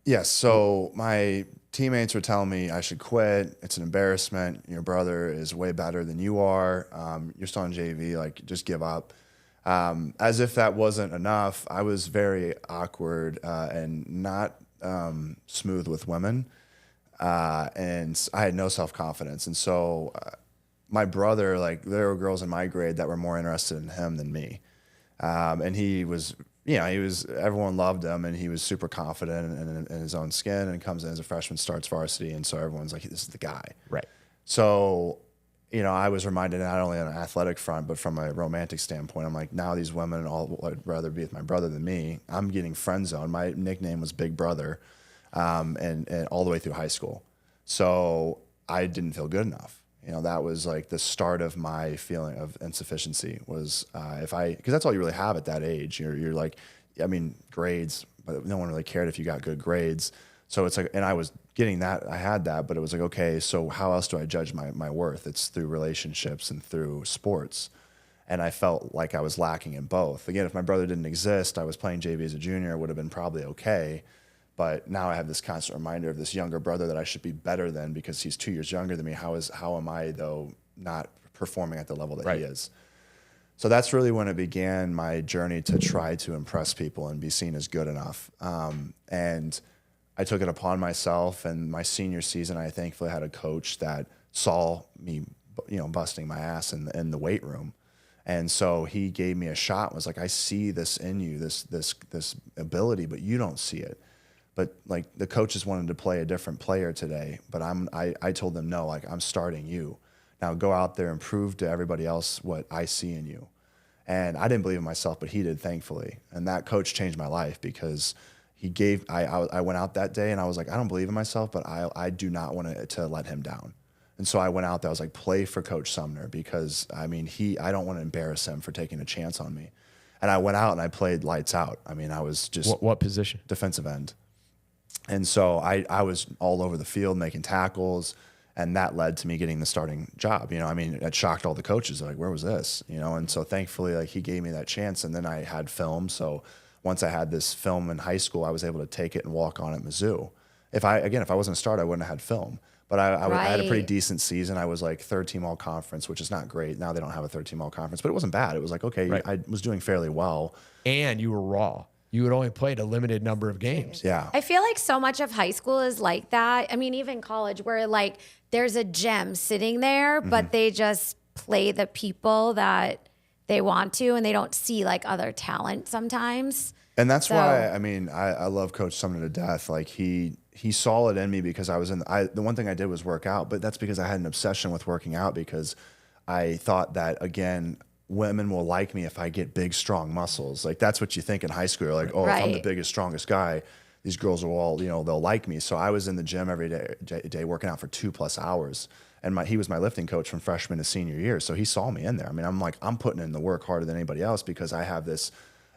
S3: Yes. So my teammates were telling me I should quit. It's an embarrassment. Your brother is way better than you are. You're still on JV. Like, just give up. As if that wasn't enough, I was very awkward and not smooth with women, and I had no self-confidence. And so my brother, like there were girls in my grade that were more interested in him than me. And he was, everyone loved him, and he was super confident in his own skin, and comes in as a freshman, starts varsity. And so everyone's like, this is the guy.
S1: Right.
S3: So, I was reminded not only on an athletic front, but from a romantic standpoint, I'm like, now these women all would rather be with my brother than me. I'm getting friend zoned. My nickname was Big Brother, and all the way through high school. So I didn't feel good enough. That was like the start of my feeling of insufficiency was because that's all you really have at that age. You're like, grades, but no one really cared if you got good grades. So it's like, and I was getting that, I had that, but it was like, okay, so how else do I judge my worth? It's through relationships and through sports. And I felt like I was lacking in both. Again, if my brother didn't exist, I was playing JV as a junior, it would have been probably okay. But now I have this constant reminder of this younger brother that I should be better than because he's 2 years younger than me. How am I, though, not performing at the level that he is? So that's really when it began my journey to try to impress people and be seen as good enough. And I took it upon myself. And my senior season, I thankfully had a coach that saw me, busting my ass in the weight room. And so he gave me a shot, was like, I see this in you, this ability, but you don't see it. But like the coaches wanted to play a different player today, but I told them, no, like I'm starting you. Now go out there and prove to everybody else what I see in you. And I didn't believe in myself, but he did, thankfully. And that coach changed my life because I went out that day and I was like, I don't believe in myself, but I do not want to let him down. And so I went out there, I was like, play for Coach Sumner because I don't want to embarrass him for taking a chance on me. And I went out and I played lights out. I was just
S1: what position?
S3: Defensive end. And so I was all over the field making tackles, and that led to me getting the starting job. It shocked all the coaches. They're like, where was this? And so thankfully, like he gave me that chance, and then I had film. So once I had this film in high school, I was able to take it and walk on at Mizzou. If I wasn't a starter, I wouldn't have had film. But I had a pretty decent season. I was like third team all conference, which is not great. Now they don't have a third team all conference, but it wasn't bad. It was like, okay, I was doing fairly well.
S1: And you were raw. You had only played a limited number of games.
S3: Yeah.
S2: I feel like so much of high school is like that. Even college, where like there's a gem sitting there, but they just play the people that they want to, and they don't see like other talent sometimes.
S3: And that's why, I love Coach Sumner to death. Like he saw it in me because I was the one thing I did was work out, but that's because I had an obsession with working out because I thought that, again, women will like me if I get big, strong muscles. Like that's what you think in high school. You're like, if I'm the biggest, strongest guy, these girls will all, they'll like me. So I was in the gym every day working out for 2+ hours. And he was my lifting coach from freshman to senior year. So he saw me in there. I'm putting in the work harder than anybody else because I have this,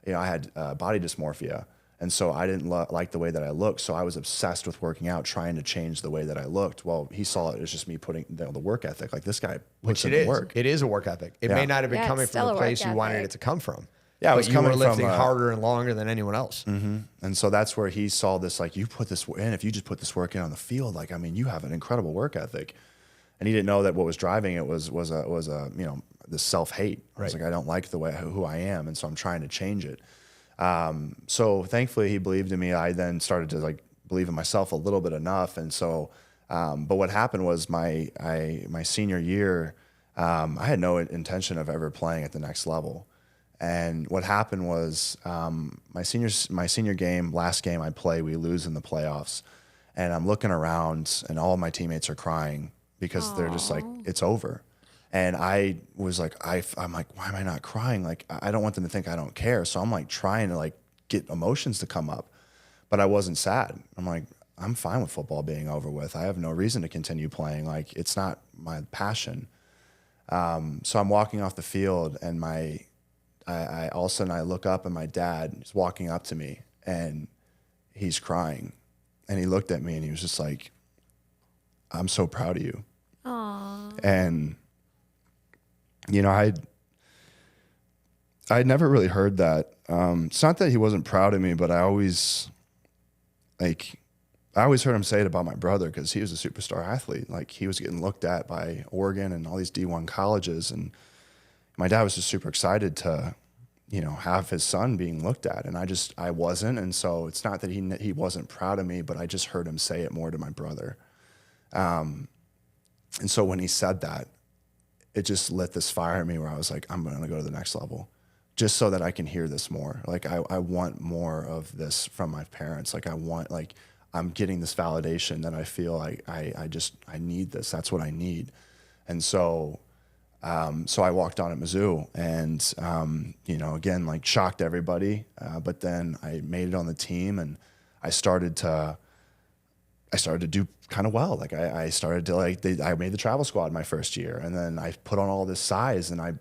S3: I had body dysmorphia. And so I didn't like the way that I looked. So I was obsessed with working out, trying to change the way that I looked. Well, he saw it as just me putting the work ethic. Like this guy puts in the work.
S1: It is a work ethic. It may not have been coming from the place you wanted it to come from.
S3: Yeah, it was coming
S1: from lifting harder and longer than anyone else.
S3: Mm-hmm. And so that's where he saw this, like, you put this in, if you just put this work in on the field, like, you have an incredible work ethic. And he didn't know that what was driving it was this self-hate. I was like, I don't like who I am. And so I'm trying to change it. So thankfully he believed in me. I then started to like believe in myself a little bit enough. And so, but what happened was my senior year, I had no intention of ever playing at the next level. And what happened was, my senior game, last game I play, we lose in the playoffs, and I'm looking around and all of my teammates are crying because they're just like, it's over. And I was like, I'm like, why am I not crying? Like, I don't want them to think I don't care. So I'm like trying to like get emotions to come up, but I wasn't sad. I'm like, I'm fine with football being over with. I have no reason to continue playing. Like, it's not my passion. So I'm walking off the field, and I all of a sudden I look up, and my dad is walking up to me, and he's crying, and he looked at me, and he was just like, I'm so proud of you.
S2: Aww.
S3: And I'd never really heard that. It's not that he wasn't proud of me, but I always heard him say it about my brother because he was a superstar athlete. Like, he was getting looked at by Oregon and all these D1 colleges, and my dad was just super excited to, have his son being looked at, and I wasn't. And so it's not that he wasn't proud of me, but I just heard him say it more to my brother. And so when he said that, it just lit this fire in me where I was like, I'm going to go to the next level just so that I can hear this more. Like, I want more of this from my parents. Like, I'm getting this validation that I feel like I need this. That's what I need. And so I walked on at Mizzou and, again, like shocked everybody. But then I made it on the team and I started to do kind of well. Like I started to I made the travel squad my first year, and then I put on all this size, and my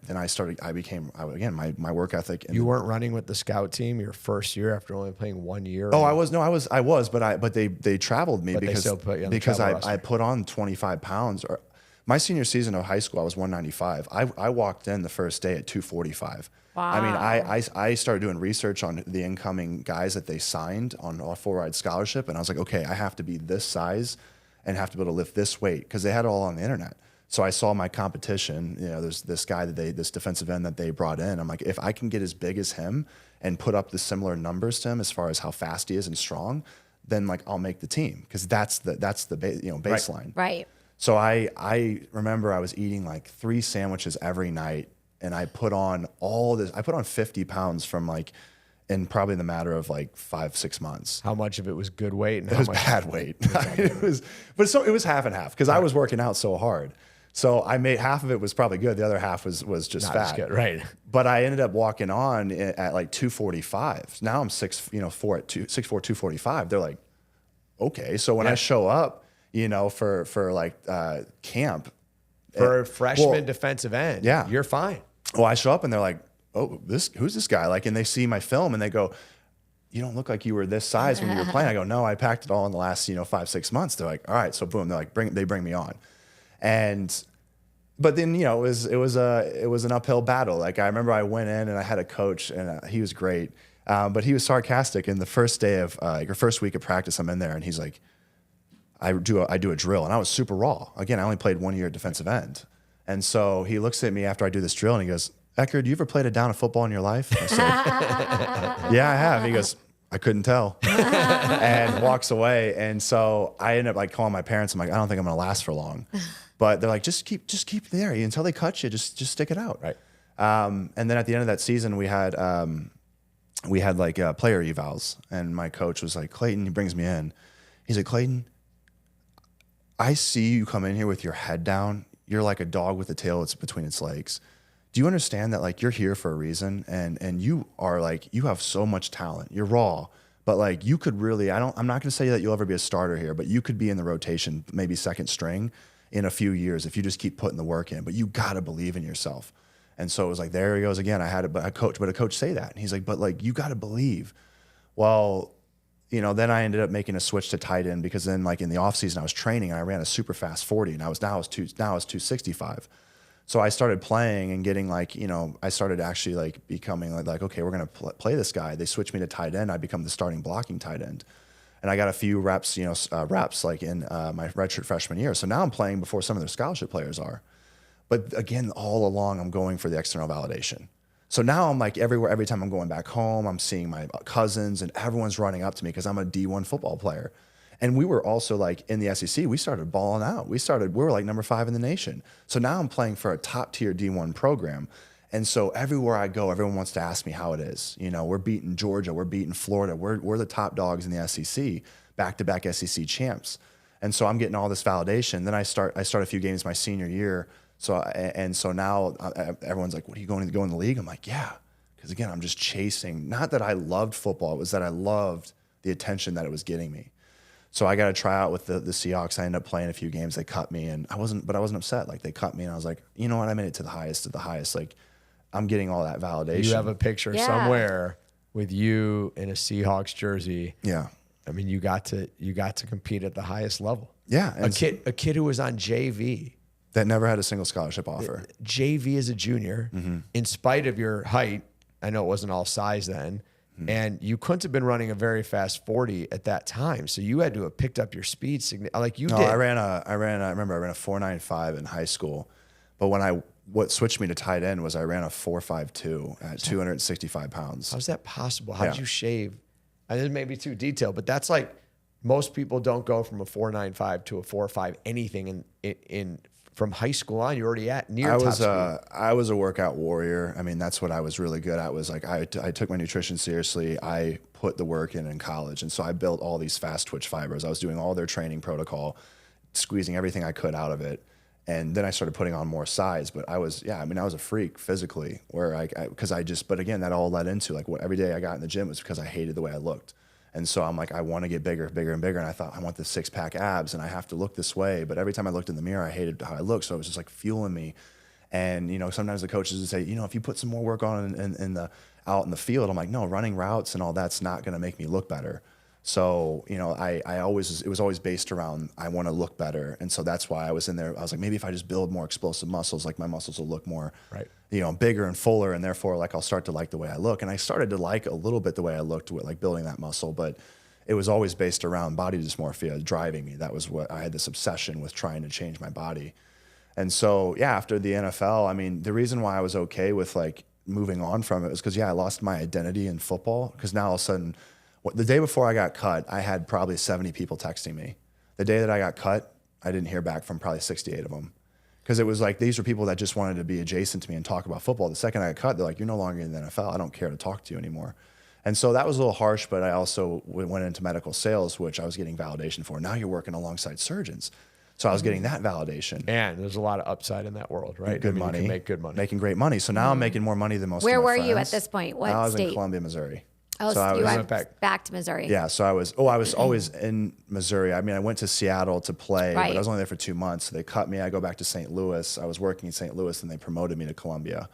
S3: work ethic.
S1: You weren't running with the scout team your first year after only playing 1 year.
S3: Oh, I was, but they traveled me because
S1: I
S3: put on 25 pounds. Or my senior season of high school, I was 195. I walked in the first day at 245.
S2: Wow.
S3: I mean, I started doing research on the incoming guys that they signed on a full-ride scholarship, and I was like, okay, I have to be this size and have to be able to lift this weight, because they had it all on the internet. So I saw my competition. There's this guy this defensive end that they brought in. I'm like, if I can get as big as him and put up the similar numbers to him as far as how fast he is and strong, then like I'll make the team, because that's the baseline.
S2: Right.
S3: So I remember I was eating like 3 sandwiches every night. And I put on all this. I put on 50 pounds in probably the matter of like 5-6 months.
S1: How much of it was good weight? And
S3: it was bad weight. It was half and half, because I was working out so hard. So I made half of it was probably good. The other half was just
S1: not
S3: fat.
S1: As good, right?
S3: But I ended up walking on at like 245. Now I'm 6'4" 245. They're like, okay. So when I show up, for like camp
S1: for a freshman defensive end, you're fine.
S3: Well, I show up and they're like, oh, who's this guy? Like, and they see my film and they go, you don't look like you were this size when you were playing. I go, no, I packed it all in the last, 5-6 months. They're like, all right. So boom, they're like, they bring me on. But then, it was an uphill battle. Like, I remember I went in and I had a coach, and he was great. But he was sarcastic. And the first day of, first week of practice, I'm in there and he's like, I do a drill, and I was super raw. Again, I only played 1 year at defensive end. And so he looks at me after I do this drill and he goes, Echard, you ever played a down of football in your life? I said, yeah, I have. He goes, I couldn't tell, and walks away. And so I ended up like calling my parents. I'm like, I don't think I'm going to last for long. But they're like, just keep there until they cut you. Just stick it out.
S1: Right.
S3: And then at the end of that season, we had like player evals, and my coach was like, Clayton, he brings me in. He's like, Clayton, I see you come in here with your head down. You're like a dog with a tail between its legs. Do you understand that like you're here for a reason, and you are like, you have so much talent. You're raw, but like you could really, I'm not going to say that you'll ever be a starter here, but you could be in the rotation, maybe second string in a few years if you just keep putting the work in, but you got to believe in yourself. And so it was like, there he goes again. I had it, but a coach say that. And he's like, but like, you got to believe. Well, then I ended up making a switch to tight end, because then like in the off season I was training and I ran a super fast 40, and now I was 265. So I started playing and getting like, I started actually like becoming like, okay, we're going to play this guy. They switched me to tight end. I become the starting blocking tight end. And I got a few reps, like in my redshirt freshman year. So now I'm playing before some of their scholarship players are. But again, all along I'm going for the external validation. So now I'm like everywhere, every time I'm going back home, I'm seeing my cousins and everyone's running up to me because I'm a D1 football player. And we were also like in the SEC, we started balling out. We were like number 5 in the nation. So now I'm playing for a top tier D1 program. And so everywhere I go, everyone wants to ask me how it is. We're beating Georgia, we're beating Florida. We're the top dogs in the SEC, back-to-back SEC champs. And so I'm getting all this validation. Then I start a few games my senior year. So now everyone's like, what, are you going to go in the league? I'm like, yeah. Because again, I'm just chasing, not that I loved football, it was that I loved the attention that it was getting me. So I got to try out with the Seahawks. I ended up playing a few games. They cut me, and I wasn't upset. Like, they cut me, and I was like, you know what? I made it to the highest of the highest. Like, I'm getting all that validation.
S1: You have a picture somewhere with you in a Seahawks jersey.
S3: Yeah.
S1: I mean, you got to compete at the highest level.
S3: Yeah.
S1: A kid who was on JV.
S3: That never had a single scholarship offer.
S1: JV as a junior, in spite of your height. I know it wasn't all size then. And you couldn't have been running a very fast 40 at that time. So you had to have picked up your speed like you did.
S3: I remember I ran a 4.95 in high school. But what switched me to tight end was I ran a 4.52 at 265 pounds.
S1: How's that possible? How did you shave? And this may be too detailed, but that's like most people don't go from a 4.95 to a 4.5 anything in from high school on. You're already at near top speed.
S3: I was a workout warrior. I mean, that's what I was really good at. Was like I took my nutrition seriously. I put the work in college, and so I built all these fast twitch fibers. I was doing all their training protocol, squeezing everything I could out of it. And then I started putting on more size, but I was a freak physically but again, that all led into like every day I got in the gym was because I hated the way I looked. And so I'm like, I want to get bigger and bigger. And I thought, I want the 6-pack abs and I have to look this way. But every time I looked in the mirror, I hated how I looked. So it was just like fueling me. And, sometimes the coaches would say, if you put some more work on out in the field, I'm like, no, running routes and all that's not going to make me look better. So, it was always based around, I want to look better. And so that's why I was in there. I was like, maybe if I just build more explosive muscles, like my muscles will look more,
S1: right,
S3: bigger and fuller. And therefore, like, I'll start to like the way I look. And I started to like a little bit the way I looked with like building that muscle, but it was always based around body dysmorphia driving me. That was what I had, this obsession with trying to change my body. And so, after the NFL, I mean, the reason why I was okay with like moving on from it was because, I lost my identity in football. Because now all of a sudden, the day before I got cut, I had probably 70 people texting me. The day that I got cut, I didn't hear back from probably 68 of them. Because it was like, these were people that just wanted to be adjacent to me and talk about football. The second I got cut, they're like, you're no longer in the NFL. I don't care to talk to you anymore. And so that was a little harsh, but I also went into medical sales, which I was getting validation for. Now you're working alongside surgeons. So I was getting that validation.
S1: And there's a lot of upside in that world, right?
S3: Good money.
S1: You can make good money.
S3: Making great money. So now I'm making more money than most of my friends.
S2: Where were you at this point? What
S3: I was
S2: state?
S3: in Columbia, Missouri.
S2: Oh, so you went back to Missouri.
S3: Yeah, so I was always in Missouri. I mean, I went to Seattle to play, but I was only there for 2 months. So they cut me. I go back to St. Louis. I was working in St. Louis, and they promoted me to Columbia.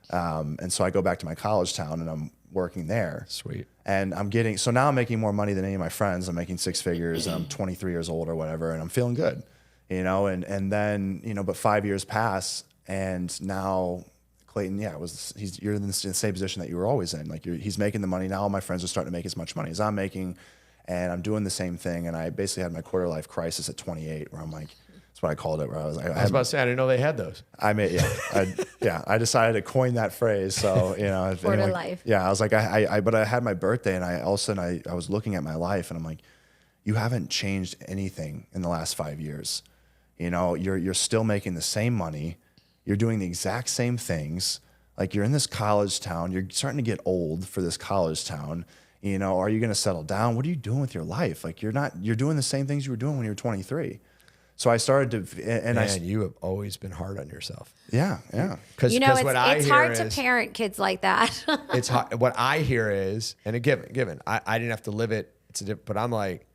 S3: And so I go back to my college town, and I'm working there.
S1: Sweet.
S3: And now I'm making more money than any of my friends. I'm making 6 figures, and I'm 23 years old or whatever, and I'm feeling good, and then, but 5 years pass, and now Clayton, you're in the same position that you were always in. Like he's making the money. Now all my friends are starting to make as much money as I'm making, and I'm doing the same thing. And I basically had my quarter life crisis at 28, where I'm like, that's what I called it. Where I was like, I was
S1: about to say, I didn't know they had those.
S3: I decided to coin that phrase. So,
S2: quarter life.
S3: Yeah. I was like, but I had my birthday, and all of a sudden I was looking at my life, and I'm like, you haven't changed anything in the last 5 years. You're still making the same money. You're doing the exact same things. Like you're in this college town. You're starting to get old for this college town. Are you going to settle down? What are you doing with your life? Like you're doing the same things you were doing when you were 23. So I started to,
S1: you have always been hard on yourself.
S3: Yeah.
S1: Because
S2: it's hard to parent kids like that.
S1: It's hard. What I hear is, and a given, I didn't have to live it. But I'm like,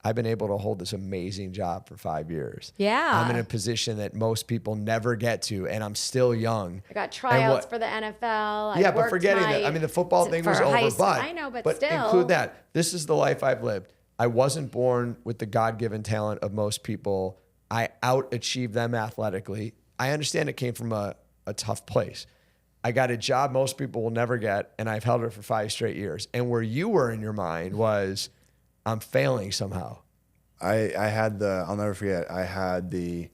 S1: I've been able to hold this amazing job for 5 years.
S2: Yeah.
S1: I'm in a position that most people never get to, and I'm still young.
S2: I got tryouts for the NFL.
S1: But forgetting that. I mean, the football thing was over, but
S2: I know, but still.
S1: Include that. This is the life I've lived. I wasn't born with the God-given talent of most people. I out-achieved them athletically. I understand it came from a tough place. I got a job most people will never get, and I've held it for 5 straight years. And where you were in your mind was, I'm failing somehow.
S3: I'll never forget, I had the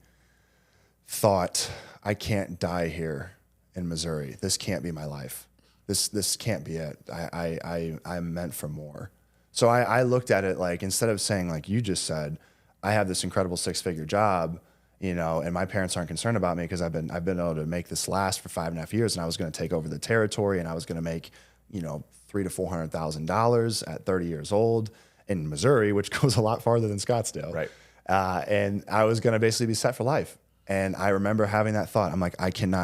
S3: thought, I can't die here in Missouri. This can't be my life. This can't be it. I'm meant for more. So I looked at it like, instead of saying, like you just said, I have this incredible 6-figure job, and my parents aren't concerned about me because I've been able to make this last for 5.5 years, and I was going to take over the territory, and I was going to make, $300,000 to $400,000 at 30 years old in Missouri, which goes a lot farther than Scottsdale.
S1: Right.
S3: And I was going to basically be set for life. And I remember having that thought. I'm like,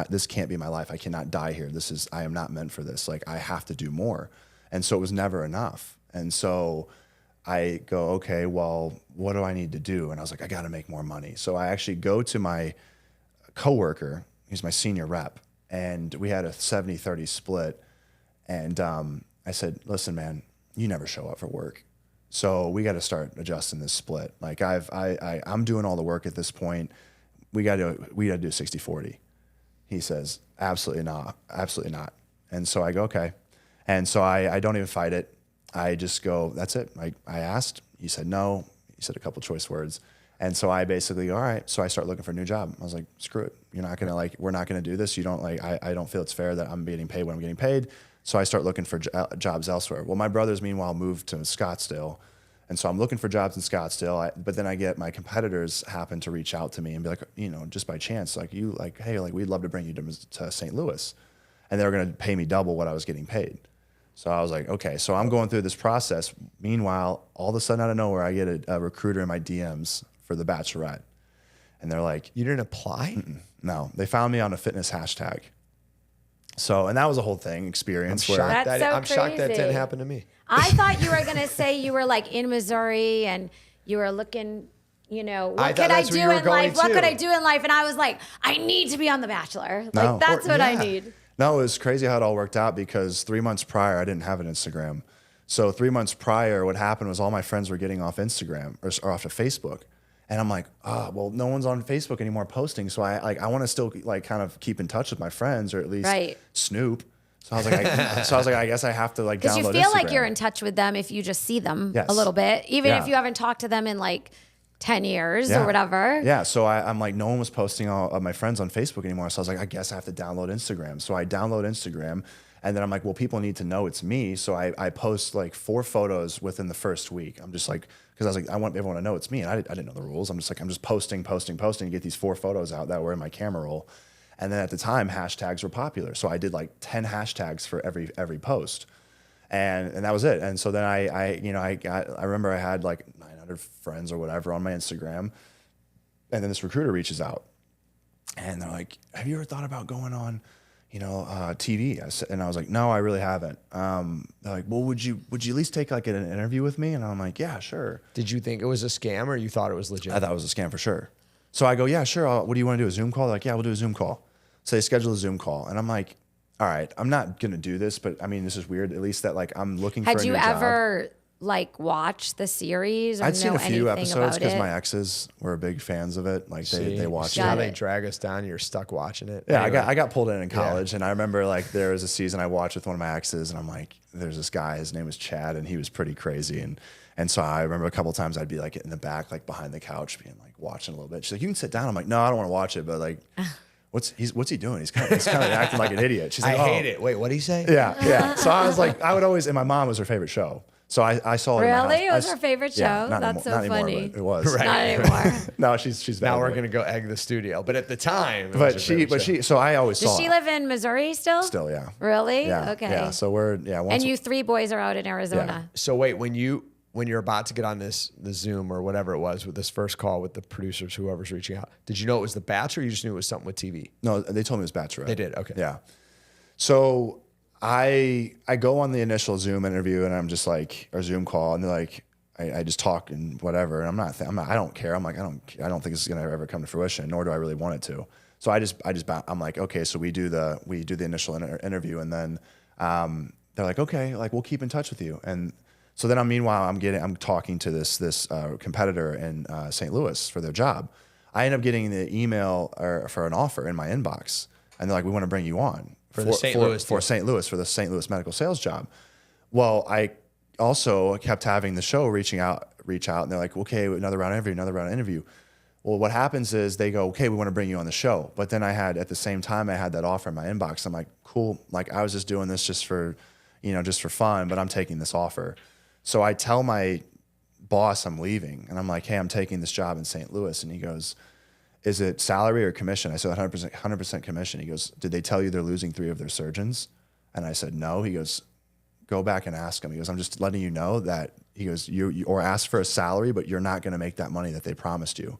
S3: this can't be my life. I cannot die here. I am not meant for this. Like, I have to do more. And so it was never enough. And so I go, okay, well, what do I need to do? And I was like, I got to make more money. So I actually go to my coworker. He's my senior rep. And we had a 70-30 split. And I said, listen, man, you never show up for work. So we got to start adjusting this split. Like I'm doing all the work at this point. We got to do 60-40. He says, absolutely not. And so I go, okay. And so I don't even fight it. I just go, that's it. I asked, he said no. He said a couple choice words. And so I basically go, all right. So I start looking for a new job. I was like, screw it. You're not going to we're not going to do this. You don't I don't feel it's fair that I'm getting paid when I'm getting paid. So I start looking for jobs elsewhere. Well, my brothers, meanwhile, moved to Scottsdale. And so I'm looking for jobs in Scottsdale, but then I get my competitors happen to reach out to me and be like, just by chance, hey, we'd love to bring you to St. Louis. And they were going to pay me double what I was getting paid. So I was like, okay. So I'm going through this process. Meanwhile, all of a sudden out of nowhere, I get a recruiter in my DMs for the Bachelorette. And they're like,
S1: you didn't apply?
S3: No, they found me on a fitness hashtag. So, and that was a whole experience.
S1: I'm shocked that didn't happen to me.
S2: I thought you were going to say you were like in Missouri and you were looking, what could I do in life? What could I do in life? And I was like, I need to be on The Bachelor. Like, that's what I need.
S3: No, it was crazy how it all worked out because 3 months prior, I didn't have an Instagram. So 3 months prior, what happened was all my friends were getting off Instagram or off of Facebook. And I'm like, well, no one's on Facebook anymore posting. So I want to still kind of keep in touch with my friends or at least snoop. So I was like, I guess I have to download Instagram.
S2: Because you feel like you're in touch with them if you just see them a little bit, even if you haven't talked to them in 10 years or whatever.
S3: Yeah. So I'm like, no one was posting all of my friends on Facebook anymore. So I was like, I guess I have to download Instagram. So I download Instagram and then I'm like, well, people need to know it's me. So I post 4 photos within the first week. I'm just like, because I was like, I want everyone to know it's me. And I didn't know the rules. I'm just posting to get these 4 photos out that were in my camera roll. And then at the time, hashtags were popular. So I did 10 hashtags for every post. And that was it. And so then I remember I had 900 friends or whatever on my Instagram. And then this recruiter reaches out and they're like, have you ever thought about going on, TV? And I was like, no, I really haven't. They're like, well, would you at least take an interview with me? And I'm like, yeah, sure.
S1: Did you think it was a scam or you thought it was legit?
S3: I thought it was a scam for sure. So I go, yeah, sure. What do you want to do? A Zoom call? They're like, yeah, we'll do a Zoom call. So they schedule a Zoom call. And I'm like, all right, I'm not going to do this, but I mean, this is weird. At least that I'm looking for a new job.
S2: Had you ever watched the series or
S3: I'd seen a few episodes because
S2: my
S3: my exes were big fans of it. They watched it.
S1: How they drag us down, you're stuck watching it.
S3: Yeah, anyway. I got pulled in college and I remember there was a season I watched with one of my exes and I'm like, there's this guy, his name was Chad and he was pretty crazy. And so I remember a couple of times I'd be in the back, behind the couch being watching a little bit. She's like, you can sit down. I'm like, no, I don't want to watch it. But what's he doing? He's kind of acting like an idiot. She's like,
S1: I hate it. Wait, what did he say?
S3: Yeah. So I was like, I would always, and my mom was her favorite show. So I saw it.
S2: Really? It was her favorite show?
S3: Yeah,
S2: That's so funny.
S3: Anymore, it was.
S2: Right. Not anymore.
S3: No, she's
S1: now we're going to go egg the studio. But at the time,
S3: so I always saw.
S2: Does she live in Missouri still?
S3: Still, yeah.
S2: Really?
S3: Yeah.
S2: Okay.
S3: Yeah. So we're,
S2: and you 3 boys are out in Arizona.
S1: Yeah. So wait, when you're about to get on the Zoom or whatever it was with this first call with the producers, whoever's reaching out, did you know it was The Bachelor or you just knew it was something with TV?
S3: No, they told me it was Bachelor.
S1: They did? Okay.
S3: Yeah. So I go on the initial Zoom interview and I'm just or Zoom call and they're like, I just talk and whatever. And I don't care. I'm like, I don't think this is going to ever come to fruition, nor do I really want it to. So I'm like, okay, so we do the initial interview and then they're like, okay, we'll keep in touch with you. And so then meanwhile, I'm talking to this competitor in St. Louis for their job. I end up getting the email for an offer in my inbox, and they're like, "We want to bring you on for the St. Louis medical sales job." Well, I also kept having the show reach out, and they're like, "Okay, another round of interview." Well, what happens is they go, "Okay, we want to bring you on the show," but then at the same time I had that offer in my inbox. I'm like, "Cool," I was just doing this just for fun, but I'm taking this offer. So I tell my boss I'm leaving, and I'm like, hey, I'm taking this job in St. Louis. And he goes, is it salary or commission? I said 100% commission. He goes, did they tell you they're losing 3 of their surgeons? And I said, no. He goes, go back and ask them. He goes, I'm just letting you know that, he goes, you or ask for a salary, but you're not going to make that money that they promised you.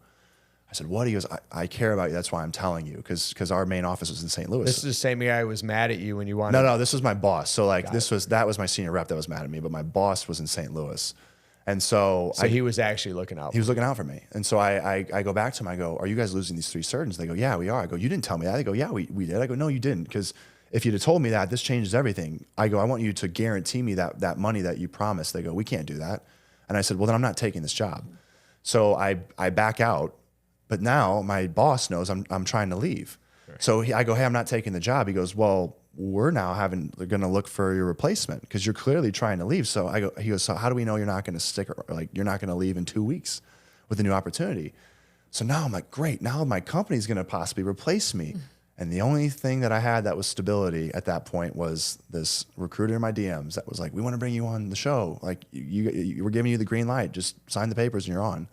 S3: I said, what? He goes, I care about you. That's why I'm telling you, because our main office was in St. Louis.
S1: This is the same guy who was mad at you when you wanted.
S3: No, this was my boss. So that was my senior rep that was mad at me, but my boss was in St. Louis. And so
S1: he was actually looking out.
S3: He was looking out for me. And so I go back to him. I go, are you guys losing these 3 surgeons? They go, yeah, we are. I go, you didn't tell me that. They go, yeah, we did. I go, no, you didn't. Because if you'd have told me that, this changes everything. I go, I want you to guarantee me that money that you promised. They go, we can't do that. And I said, well, then I'm not taking this job. So I back out. But now my boss knows I'm trying to leave. Sure. So I go, hey, I'm not taking the job. He goes, well, we're now going to look for your replacement because you're clearly trying to leave. So he goes, so how do we know you're not going to stick, you're not going to leave in 2 weeks with a new opportunity? So now I'm like, great. Now my company's going to possibly replace me. And the only thing that I had that was stability at that point was this recruiter in my DMs that was like, we want to bring you on the show. Like, we're giving you the green light. Just sign the papers and you're on.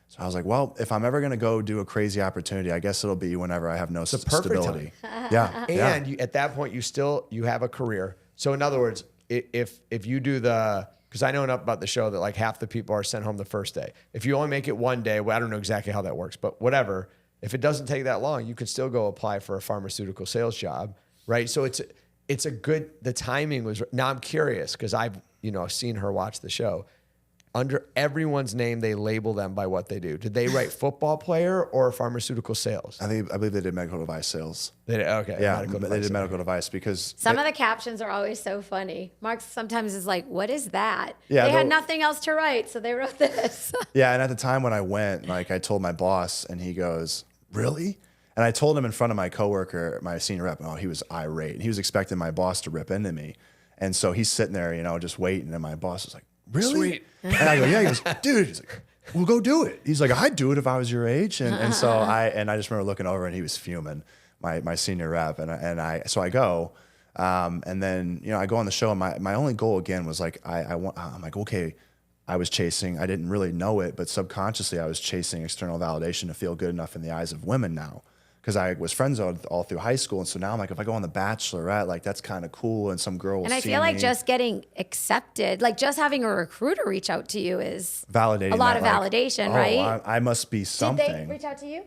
S3: So I was like, well, if I'm ever going to go do a crazy opportunity, I guess it'll be whenever I have no stability. Yeah.
S1: And you, at that point, you have a career. So in other words, if you do because I know enough about the show that like half the people are sent home the first day. If you only make it one day, well, I don't know exactly how that works, but whatever. If it doesn't take that long, you can still go apply for a pharmaceutical sales job, right? So it's a good, the timing was, now I'm curious because I've, seen her watch the show. Under everyone's name, they label them by what they do. Did they write football player or pharmaceutical sales?
S3: I believe they did medical device sales.
S1: They did, okay.
S3: Yeah, they did medical device because
S2: some of the captions are always so funny. Mark sometimes is like, what is that?
S3: Yeah,
S2: they had nothing else to write, so they wrote this.
S3: Yeah, and at the time when I went, like I told my boss and he goes, really? And I told him in front of my coworker, my senior rep, he was irate. He was expecting my boss to rip into me. And so he's sitting there, just waiting. And my boss was like, really?
S1: Sweet.
S3: And I go, yeah. He goes, dude. He's like, well, go do it. He's like, I'd do it if I was your age. And so I just remember looking over and he was fuming, my senior rep. So I go, and then, I go on the show and my only goal again was like, I'm like, okay, I was chasing, I didn't really know it, but subconsciously I was chasing external validation to feel good enough in the eyes of women now. Because I was friends all through high school. And so now I'm like, if I go on The Bachelor, like that's kind of cool. And some girl will see me.
S2: And I feel like just getting accepted, like just having a recruiter reach out to you is
S3: validating
S2: a lot of validation, right?
S3: I must be something.
S2: Did they reach out to you?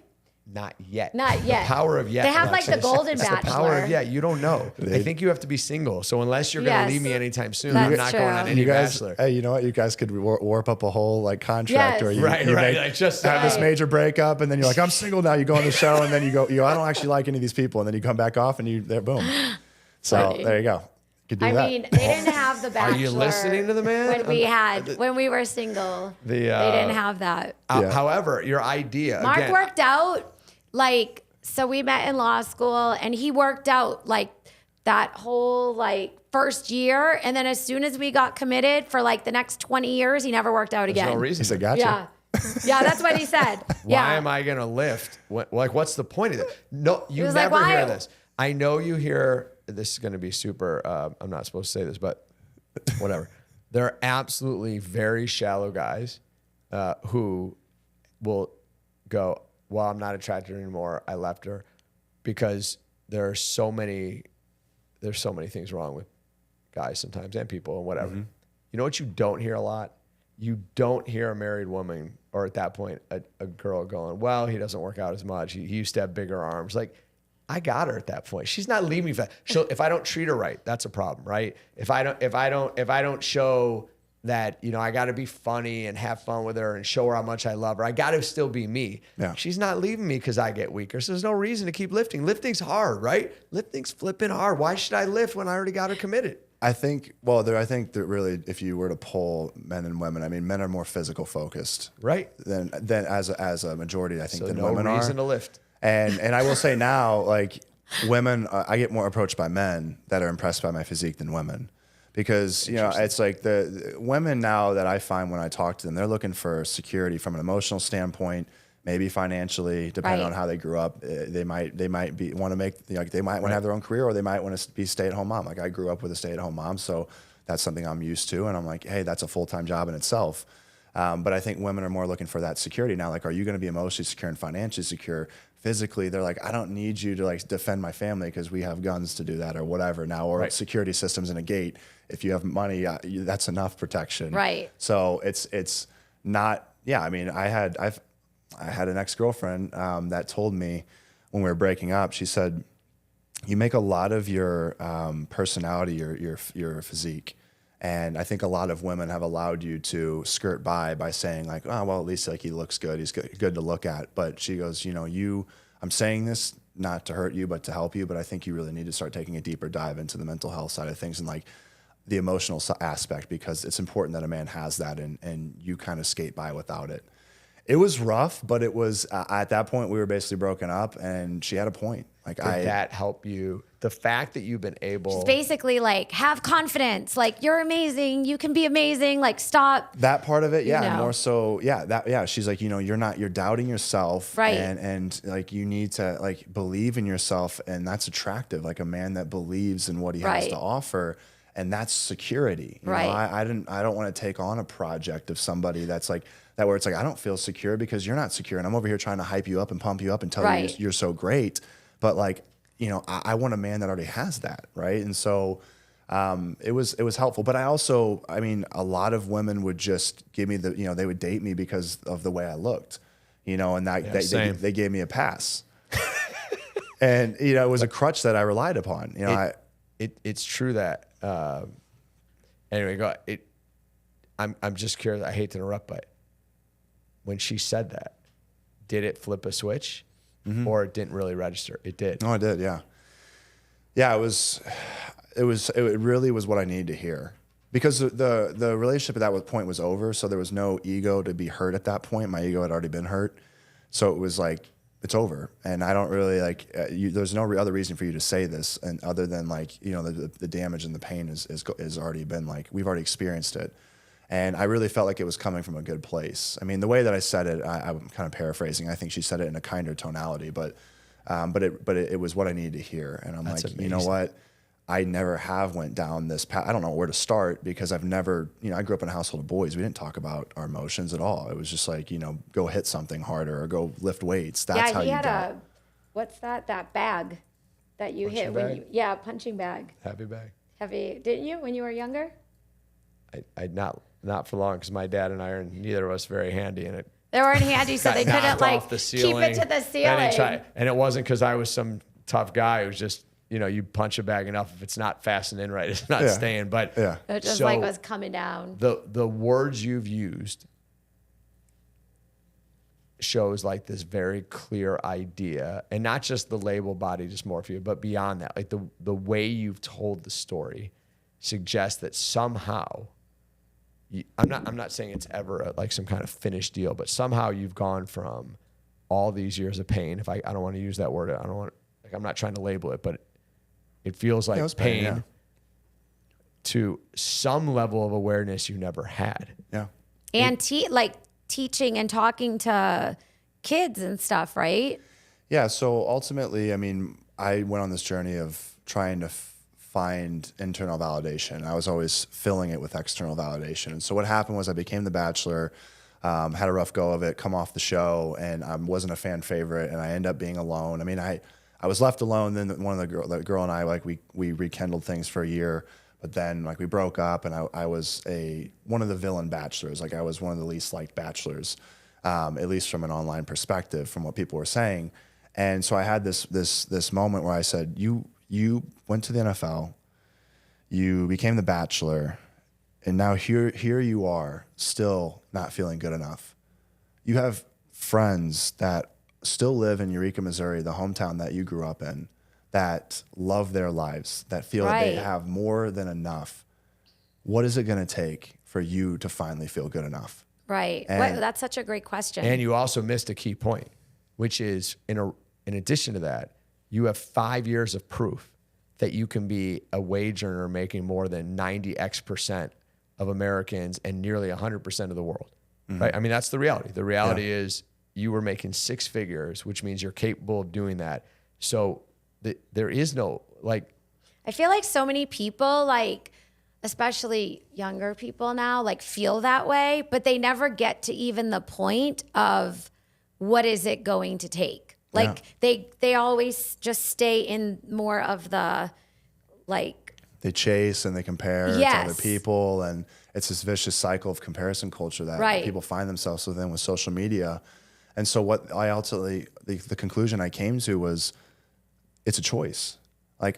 S1: Not yet.
S2: Not yet.
S1: The power of yet.
S2: They have like the golden Bachelor.
S1: The power of yet. You don't know. They think you have to be single. So unless you're going to leave me anytime soon, I'm not going on any Bachelor.
S3: Hey, you know what? You guys could warp up a whole like contract, or you
S1: right. Like just
S3: have this major breakup, and then you're like, I'm single now. You go on the show, and then you go, I don't actually like any of these people, and then you come back off, and there, boom. So there you go. You could do that.
S2: I mean, they didn't have the Bachelor.
S1: Are you listening to the man?
S2: When we were single, they didn't have that.
S1: However, your idea.
S2: Mark worked out. Like, so we met in law school and he worked out like that whole like first year. And then as soon as we got committed for like the next 20 years, he never worked out again.
S1: There's no reason.
S3: He said, gotcha.
S2: Yeah, that's what he said.
S1: Why am I going to lift? What's the point of it? No, you never hear this. I know you hear, this is going to be super, I'm not supposed to say this, but whatever. There are absolutely very shallow guys who will go, well, I'm not attracted anymore. I left her because there's so many things wrong with guys sometimes and people and whatever. Mm-hmm. You know what you don't hear a lot? You don't hear a married woman or at that point a girl going, well, he doesn't work out as much. He used to have bigger arms. Like, I got her at that point. She's not leaving me for that. If I don't treat her right, that's a problem, right? If I don't show that, I got to be funny and have fun with her and show her how much I love her, I got to still be me. Yeah. She's not leaving me because I get weaker. So there's no reason to keep lifting. Lifting's hard, right? Lifting's flipping hard. Why should I lift when I already got her committed?
S3: I think that really, if you were to poll men and women, I mean, men are more physical focused,
S1: right?
S3: Than as a majority, I think,
S1: so
S3: than
S1: no
S3: women are.
S1: No reason to lift.
S3: And I will say now, like women, I get more approached by men that are impressed by my physique than women. Because, it's like the women now that I find when I talk to them, they're looking for security from an emotional standpoint, maybe financially, depending on how they grew up. They might want to make, they might want to have their own career, or they might want to be stay-at-home mom. Like I grew up with a stay-at-home mom, so that's something I'm used to. And I'm like, hey, that's a full-time job in itself. But I think women are more looking for that security now. Like, are you going to be emotionally secure and financially secure? Physically, they're like, I don't need you to like defend my family because we have guns to do that or whatever now, or security systems in a gate. If you have money, that's enough protection.
S2: Right.
S3: So it's not. Yeah, I mean, I had an ex-girlfriend that told me when we were breaking up. She said, "You make a lot of your personality, your physique." And I think a lot of women have allowed you to skirt by saying like, oh, well, at least like he looks good. He's good to look at. But she goes, I'm saying this not to hurt you, but to help you. But I think you really need to start taking a deeper dive into the mental health side of things and like the emotional aspect, because it's important that a man has that and you kind of skate by without it. It was rough, but it was at that point we were basically broken up, and she had a point. Like,
S1: did that help you? The fact that you've been able,
S2: She's basically like, have confidence. Like, you're amazing. You can be amazing. Like, stop.
S3: That part of it, yeah,
S2: You know.
S3: more so, yeah. She's like, you're doubting yourself,
S2: Right.
S3: And like you need to like believe in yourself, and that's attractive. Like a man that believes in what he has
S2: Right.
S3: to offer, and that's security. You know,
S2: Right.
S3: I don't want to take on a project of somebody that's like that where it's like I don't feel secure because you're not secure, and I'm over here trying to hype you up and pump you up and tell you
S2: Right.
S3: you're so great, but like. I want a man that already has that, right? And so it was helpful. But I a lot of women would just give me they would date me because of the way I looked, and they gave me a pass. And, it was a crutch that I relied upon.
S1: It's true that, anyway, I'm just curious. I hate to interrupt, but when she said that, did it flip a switch? Mm-hmm. Or it didn't really register? It did.
S3: No, it did. Yeah. Yeah. It really was what I needed to hear, because the relationship at that point was over. So there was no ego to be hurt at that point. My ego had already been hurt. So it was like, it's over. And I don't really there's no other reason for you to say this. And other than the damage and the pain is already been we've already experienced it. And I really felt like it was coming from a good place. I mean, the way that I said it, I'm kind of paraphrasing. I think she said it in a kinder tonality, but it was what I needed to hear. And I'm
S1: That's
S3: like,
S1: amazing.
S3: You know what? I never have went down this path. I don't know where to start, because I've never, I grew up in a household of boys. We didn't talk about our emotions at all. It was just like, go hit something harder or go lift weights. That's how
S2: he
S3: you
S2: had
S3: go.
S2: what's that bag that you
S1: Punching
S2: hit
S1: bag?
S2: when punching bag.
S1: Happy bag.
S2: Didn't you when you were younger?
S1: I not for long, because my dad and I are neither of us very handy, and it
S2: They weren't handy, so they couldn't
S1: off the
S2: keep
S1: ceiling.
S2: it to the ceiling.
S1: And it wasn't because I was some tough guy. It was just, you punch a bag enough, if it's not fastened in right, it's not staying. But
S2: It just was coming down.
S1: The words you've used shows this very clear idea, and not just the label body dysmorphia, but beyond that, the way you've told the story suggests that somehow. I'm not saying it's ever some kind of finished deal, but somehow you've gone from all these years of pain. If I don't want to use that word, I'm not trying to label it, but it feels like pain to some level of awareness you never had.
S3: Yeah.
S2: And teaching and talking to kids and stuff, right?
S3: Yeah. So ultimately, I went on this journey of trying to find internal validation. I was always filling it with external validation. And so what happened was I became the Bachelor, had a rough go of it, come off the show, and I wasn't a fan favorite, and I ended up being alone. I was left alone. Then the girl and I, we rekindled things for a year, but then we broke up, and I was one of the villain bachelors. I was one of the least liked bachelors, at least from an online perspective, from what people were saying. And so I had this moment where I said, you went to the NFL, you became the Bachelor, and now here you are, still not feeling good enough. You have friends that still live in Eureka, Missouri, the hometown that you grew up in, that love their lives, that feel that they have more than enough. What is it going to take for you to finally feel good enough?
S2: Right. That's such a great question.
S1: And you also missed a key point, which is in addition to that, you have 5 years of proof that you can be a wage earner making more than 90% of Americans and nearly 100% of the world. Mm-hmm. Right? That's the reality. The reality is you were making 6 figures, which means you're capable of doing that. So there is no
S2: I feel like so many people, especially younger people now, feel that way, but they never get to even the point of what is it going to take. They always just stay in more of the
S3: they chase and they compare to other people, and it's this vicious cycle of comparison culture that people find themselves within with social media. And so what I ultimately, the conclusion I came to was, it's a choice.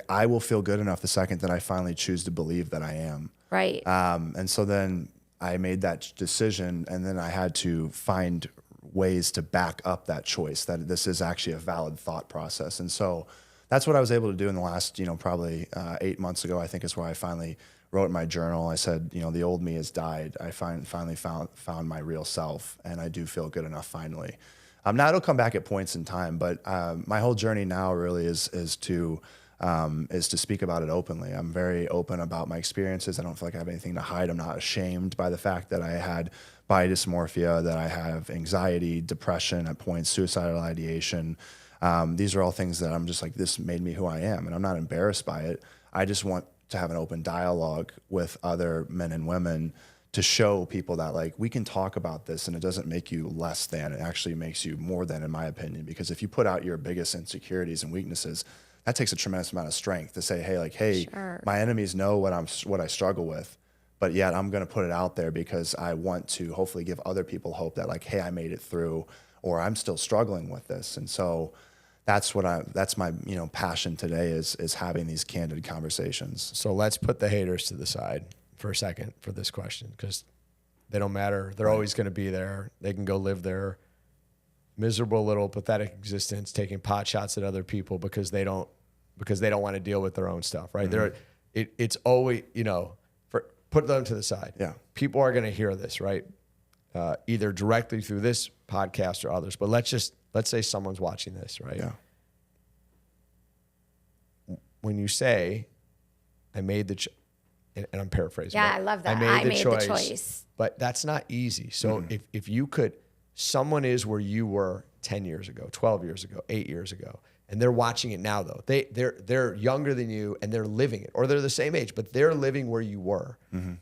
S3: I will feel good enough the second that I finally choose to believe that I am.
S2: Right.
S3: And so then I made that decision, and then I had to find ways to back up that choice, that this is actually a valid thought process. And so that's what I was able to do in the last, probably 8 months ago, I think is where I finally wrote in my journal, I said, the old me has died. I finally found my real self, and I do feel good enough finally. Now it'll come back at points in time, but my whole journey now really is to speak about it openly. I'm very open about my experiences. I don't feel like I have anything to hide. I'm not ashamed by the fact that I had body dysmorphia, that I have anxiety, depression at points, suicidal ideation. These are all things that I'm just like, this made me who I am, and I'm not embarrassed by it. I just want to have an open dialogue with other men and women to show people that like we can talk about this and it doesn't make you less than, it actually makes you more than, in my opinion, because if you put out your biggest insecurities and weaknesses, that takes a tremendous amount of strength to say, hey, sure, my enemies know what I struggle with, but yet I'm going to put it out there because I want to hopefully give other people hope that like, hey, I made it through, or I'm still struggling with this. And so that's my passion today is having these candid conversations.
S1: So let's put the haters to the side for a second for this question, because they don't matter. They're always going to be there. They can go live their miserable little pathetic existence taking pot shots at other people because they don't want to deal with their own stuff, right? Mm-hmm. It's always, put them to the side.
S3: Yeah.
S1: People are going to hear this, right? Either directly through this podcast or others, but let's say someone's watching this, right?
S3: Yeah.
S1: When you say, I made the and I'm paraphrasing.
S2: Yeah, I love that. I made the choice.
S1: But that's not easy. So if you could, someone is where you were 10 years ago, 12 years ago, 8 years ago, and they're watching it now though. They're younger than you and they're living it, or they're the same age, but they're living where you were. Mm-hmm.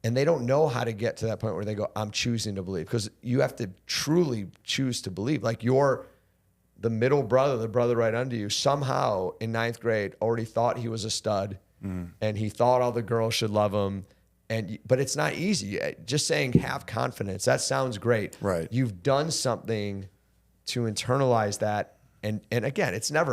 S1: And they don't know how to get to that point where they go, I'm choosing to believe, because you have to truly choose to believe. Like the middle brother, the brother right under you, somehow in 9th grade already thought he was a stud. And he thought all the girls should love him. But it's not easy. Just saying have confidence, that sounds great.
S3: Right.
S1: You've done something to internalize that. And again, it's not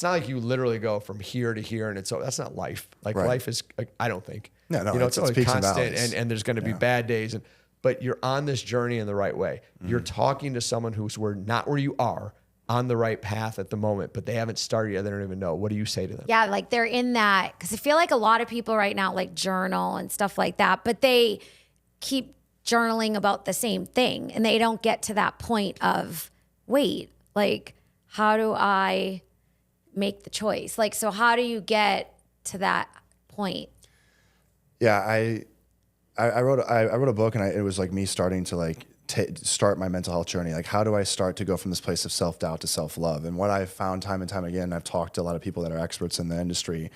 S1: like you literally go from here to here and that's not life. Like life is, I don't think.
S3: No,
S1: it's always constant and there's going to be bad days. But you're on this journey in the right way. You're talking to someone who's not where you are, on the right path at the moment, but they haven't started yet. They don't even know. What do you say to them?
S2: Yeah, like they're in that, because I feel like a lot of people right now like journal and stuff like that, but they keep journaling about the same thing and they don't get to that point of, wait, like, how do I make the choice? Like, so how do you get to that point?
S3: Yeah, I wrote a book, and it was like me starting to like start my mental health journey. Like, how do I start to go from this place of self-doubt to self-love? And what I've found time and time again, I've talked to a lot of people that are experts in the industry,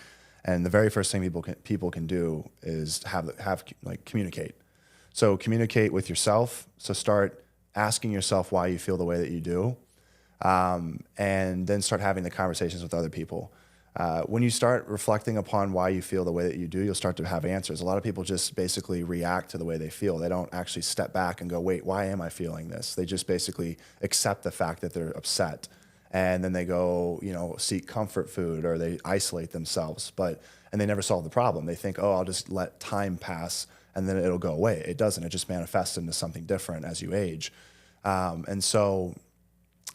S3: and the very first thing people can do is have communicate. So communicate with yourself. So start asking yourself why you feel the way that you do, and then start having the conversations with other people. When you start reflecting upon why you feel the way that you do, you'll start to have answers. A lot of people just basically react to the way they feel. They don't actually step back and go, wait, why am I feeling this? They just basically accept the fact that they're upset. And then they go, seek comfort food, or they isolate themselves, and they never solve the problem. They think, oh, I'll just let time pass and then it'll go away. It doesn't. It just manifests into something different as you age. And so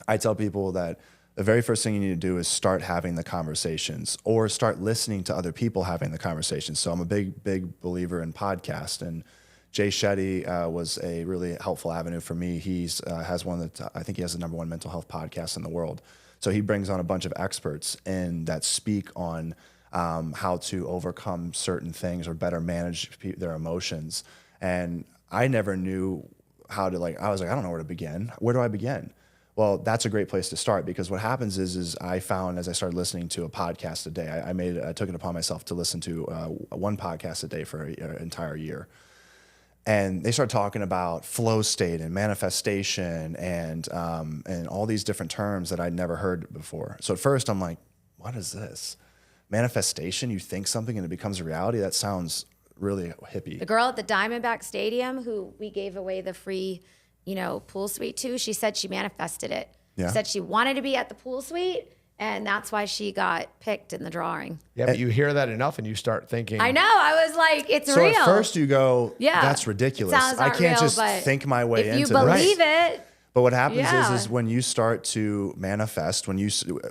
S3: I tell people that the very first thing you need to do is start having the conversations, or start listening to other people having the conversations. So I'm a big believer in podcasts, and Jay Shetty was a really helpful avenue for me. He's has one that I think he has the #1 mental health podcast in the world. So he brings on a bunch of experts that speak on how to overcome certain things or better manage their emotions. And I never knew how to I was like, I don't know where to begin. Where do I begin? Well, that's a great place to start, because what happens is I found, as I started listening to a podcast a day, I took it upon myself to listen to one podcast a day for an entire year. And they started talking about flow state and manifestation and all these different terms that I'd never heard before. So at first I'm like, what is this? Manifestation? You think something and it becomes a reality? That sounds really hippie.
S2: The girl at the Dbacks Stadium who we gave away the free pool suite to, she said she manifested it. Yeah. She said she wanted to be at the pool suite, and that's why she got picked in the drawing.
S1: Yeah, but you hear that enough and you start thinking.
S2: I know. I was like, it's real.
S3: So at first you go, that's ridiculous. I can't just think my way into this.
S2: If you believe it.
S3: But what happens is when you start to manifest,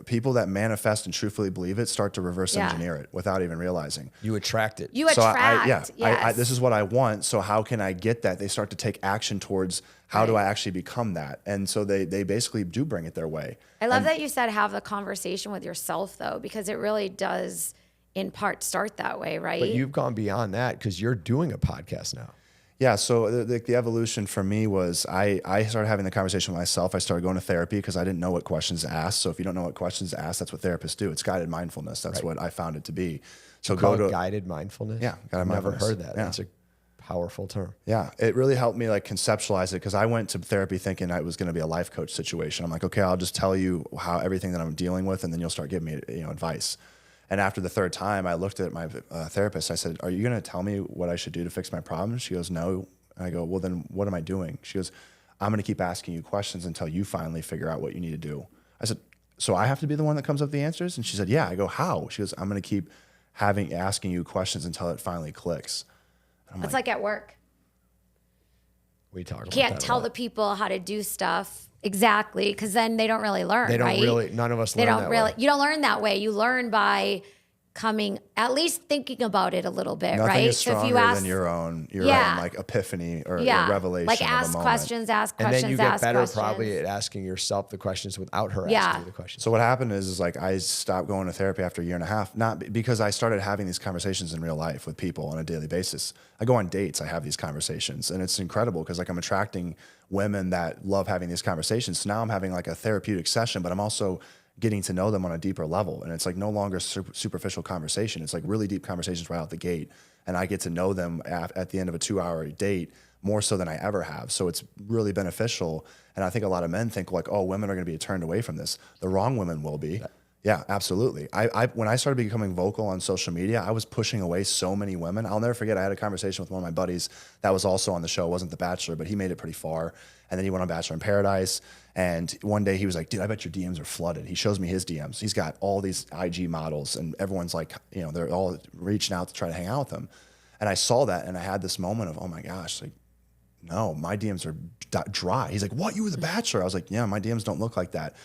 S3: people that manifest and truthfully believe it start to reverse engineer it without even realizing.
S1: You attract it.
S2: You attract.
S3: Yes. This is what I want. So how can I get that? They start to take action towards how do I actually become that? And so they basically do bring it their way.
S2: I love that you said have the conversation with yourself though, because it really does in part start that way, right?
S1: But you've gone beyond that because you're doing a podcast now.
S3: Yeah, so the evolution for me was I started having the conversation with myself. I started going to therapy because I didn't know what questions to ask. So if you don't know what questions to ask, that's what therapists do. It's guided mindfulness. That's what I found it to be. So
S1: go to guided mindfulness.
S3: Yeah, guided mindfulness.
S1: Never heard that.
S3: Yeah.
S1: That's a powerful term.
S3: Yeah, it really helped me like conceptualize it because I went to therapy thinking it was going to be a life coach situation. I'm like, okay, I'll just tell you how everything that I'm dealing with, and then you'll start giving me advice. And after the third time, I looked at my therapist. I said, "Are you going to tell me what I should do to fix my problem?" She goes, "No." I go, "Well, then what am I doing?" She goes, "I'm going to keep asking you questions until you finally figure out what you need to do." I said, "So I have to be the one that comes up with the answers?" And she said, "Yeah." I go, "How?" She goes, "I'm going to keep asking you questions until it finally clicks."
S2: It's like at work.
S1: We talk about
S2: You can't tell the people how to do stuff exactly because then they don't really learn.
S1: They don't
S2: right?
S1: really. None of us learn that way.
S2: You don't learn that way. You learn by at least thinking about it a little bit,
S3: Nothing
S2: right?
S3: is stronger than your own like epiphany or revelation.
S2: Like
S3: of a
S2: ask
S3: moment.
S2: questions,
S1: and then you get better probably at asking yourself the questions without her asking you the questions.
S3: So what happened is like I stopped going to therapy after a year and a half, not because I started having these conversations in real life with people on a daily basis. I go on dates, I have these conversations, and it's incredible because like I'm attracting women that love having these conversations. So now I'm having like a therapeutic session, but I'm also getting to know them on a deeper level. And it's like no longer superficial conversation. It's like really deep conversations right out the gate. And I get to know them at the end of a 2-hour date more so than I ever have. So it's really beneficial. And I think a lot of men think like, oh, women are going to be turned away from this. The wrong women will be. Yeah, absolutely. When I started becoming vocal on social media, I was pushing away so many women. I'll never forget, I had a conversation with one of my buddies that was also on the show. It wasn't The Bachelor, but he made it pretty far. And then he went on Bachelor in Paradise. And one day he was like, dude, I bet your DMs are flooded. He shows me his DMs. He's got all these IG models and everyone's like, they're all reaching out to try to hang out with him. And I saw that and I had this moment of, oh my gosh, like, no, my DMs are dry. He's like, what, you were The Bachelor? I was like, yeah, my DMs don't look like that.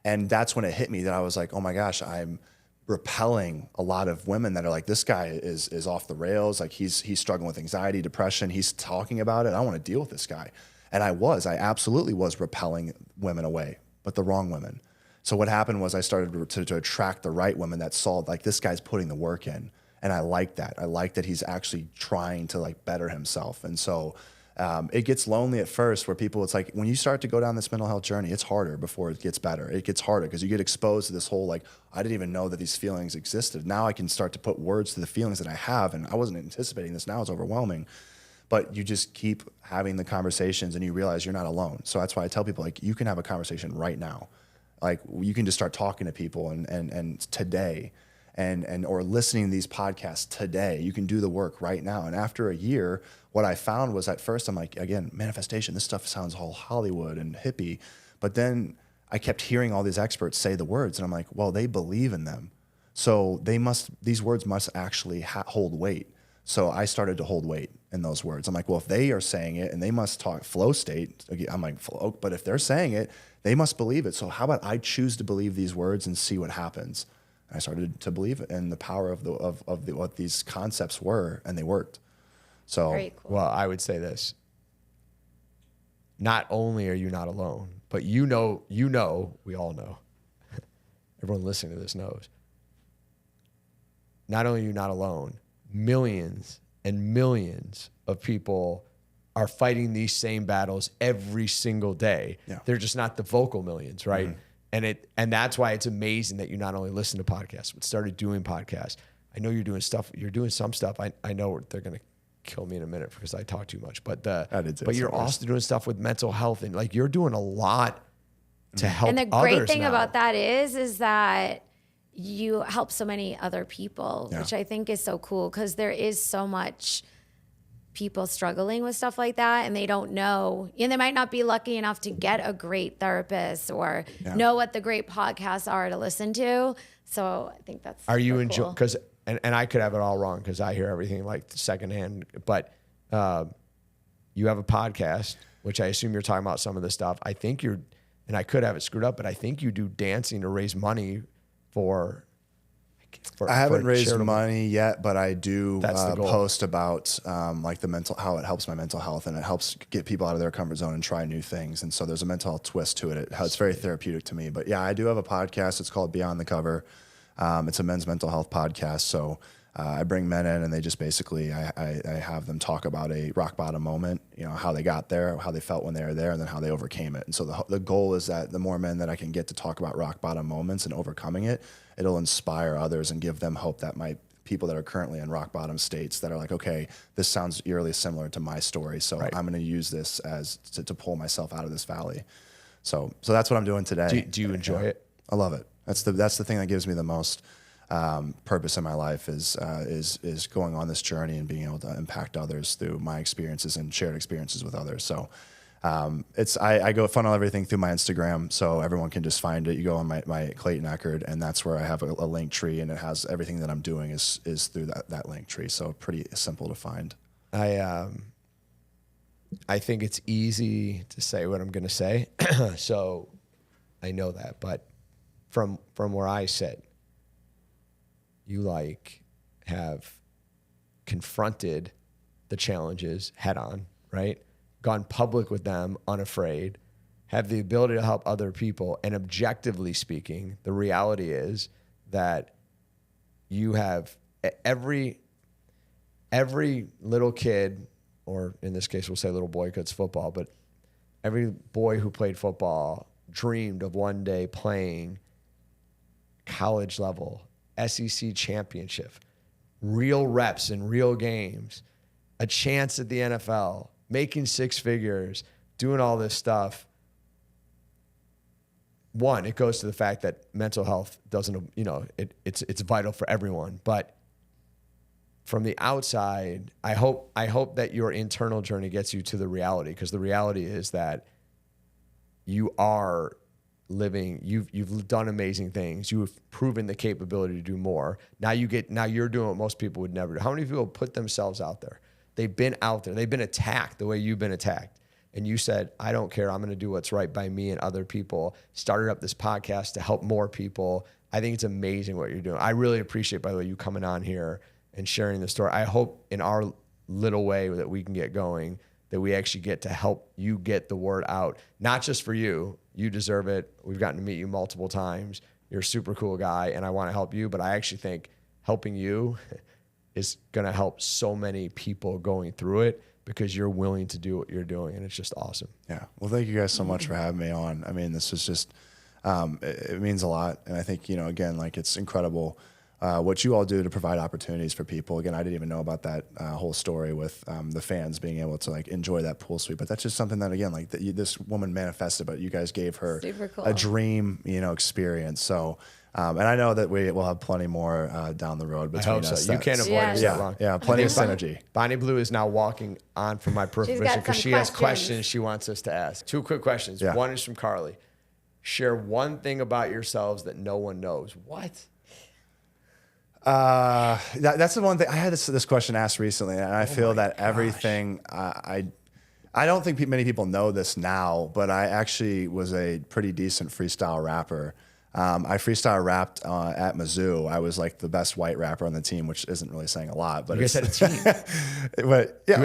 S3: And that's when it hit me that I was like, oh my gosh, I'm repelling a lot of women that are like, this guy is off the rails. Like he's struggling with anxiety, depression. He's talking about it. I want to deal with this guy. And I absolutely was repelling women away, but the wrong women. So what happened was I started to attract the right women that saw like this guy's putting the work in. And I like that. I like that he's actually trying to like better himself. And so it gets lonely at first where people, it's like when you start to go down this mental health journey, it's harder before it gets better. It gets harder because you get exposed to this whole like, I didn't even know that these feelings existed. Now I can start to put words to the feelings that I have. And I wasn't anticipating this. Now it's overwhelming. But you just keep having the conversations and you realize you're not alone. So that's why I tell people like you can have a conversation right now. Like you can just start talking to people and today and or listening to these podcasts today. You can do the work right now. And after a year, what I found was at first I'm like, again, manifestation, this stuff sounds all Hollywood and hippie. But then I kept hearing all these experts say the words and I'm like, well, they believe in them. So these words must actually hold weight. So I started to hold weight in those words. I'm like, well, if they are saying it and they must talk flow state, I'm like, flow, but if they're saying it, they must believe it. So how about I choose to believe these words and see what happens? And I started to believe it in the power of what these concepts were, and they worked. So,
S2: very cool.
S1: Well, I would say this. Not only are you not alone, but we all know, everyone listening to this knows, not only are you not alone, millions and millions of people are fighting these same battles every single day. Yeah. They're just not the vocal millions, right? Mm-hmm. And that's why it's amazing that you not only listen to podcasts, but started doing podcasts. I know you're doing some stuff. I know they're going to kill me in a minute because I talk too much, but you're also doing stuff with mental health and like you're doing a lot to help others. And the great
S2: thing
S1: now.
S2: about that is that you help so many other people, which I think is so cool because there is so much people struggling with stuff like that and they don't know, and they might not be lucky enough to get a great therapist or know what the great podcasts are to listen to. So I think that's
S1: Are you enjoying, because, and I could have it all wrong because I hear everything like secondhand, but you have a podcast, which I assume you're talking about some of this stuff. I think you're, and I could have it screwed up, but I think you do dancing to raise money for
S3: I haven't raised money yet, but I do post about like how it helps my mental health, and it helps get people out of their comfort zone and try new things. And so there's a mental health twist to it. It's very therapeutic to me. But yeah, I do have a podcast. It's called Beyond the Cover. It's a men's mental health podcast. So I bring men in, and they just basically, I have them talk about a rock bottom moment, you know, how they got there, how they felt when they were there, and then how they overcame it. And so the goal is that the more men that I can get to talk about rock bottom moments and overcoming it, it'll inspire others and give them hope that people that are currently in rock bottom states that are like, okay, this sounds eerily similar to my story. So I'm going to use this as to pull myself out of this valley. So that's what I'm doing today.
S1: Do you enjoy it?
S3: I love it. That's the thing that gives me the most purpose in my life is going on this journey and being able to impact others through my experiences and shared experiences with others. So I go funnel everything through my Instagram, so everyone can just find it. You go on my Clayton Echard, and that's where I have a link tree, and it has everything that I'm doing is through that link tree. So pretty simple to find.
S1: I think it's easy to say what I'm going to say, so I know that. But from where I sit, you have confronted the challenges head on, right? Gone public with them, unafraid, have the ability to help other people. And objectively speaking, the reality is that you have every little kid, or in this case, we'll say little boy because it's football, but every boy who played football dreamed of one day playing college level, SEC championship, real reps in real games, a chance at the NFL, making six figures, doing all this stuff. One, it goes to the fact that mental health doesn't, it's vital for everyone. But from the outside, I hope that your internal journey gets you to the reality, because the reality is that you are living, you've done amazing things. You have proven the capability to do more. Now you're doing what most people would never do. How many people put themselves out there? They've been out there. They've been attacked the way you've been attacked. And you said, I don't care. I'm going to do what's right by me and other people. Started up this podcast to help more people. I think it's amazing what you're doing. I really appreciate, by the way, you coming on here and sharing the story. I hope in our little way that we can get going, that we actually get to help you get the word out. Not just for you. You deserve it. We've gotten to meet you multiple times. You're a super cool guy, and I want to help you. But I actually think helping you is going to help so many people going through it, because you're willing to do what you're doing, and it's just awesome.
S3: Yeah. Well, thank you guys so much for having me on. I mean, this is just, it means a lot. And I think, again, it's incredible what you all do to provide opportunities for people. Again, I didn't even know about that whole story with the fans being able to enjoy that pool suite, but that's just something that, again, this woman manifested, but you guys gave her a dream, experience. So, and I know that we will have plenty more down the road between us.
S1: You can't avoid it that long.
S3: Yeah, plenty of synergy.
S1: Bonnie Blue is now walking on from my peripheral vision because she has questions she wants us to ask. Two quick questions. Yeah. One is from Carly. Share one thing about yourselves that no one knows. What?
S3: That's the one thing. I had this question asked recently, and I feel that everything I don't think many people know this now, but I actually was a pretty decent freestyle rapper. I freestyle rapped at Mizzou. I was the best white rapper on the team, which isn't really saying a lot. But
S1: you guys had a team,
S3: but yeah,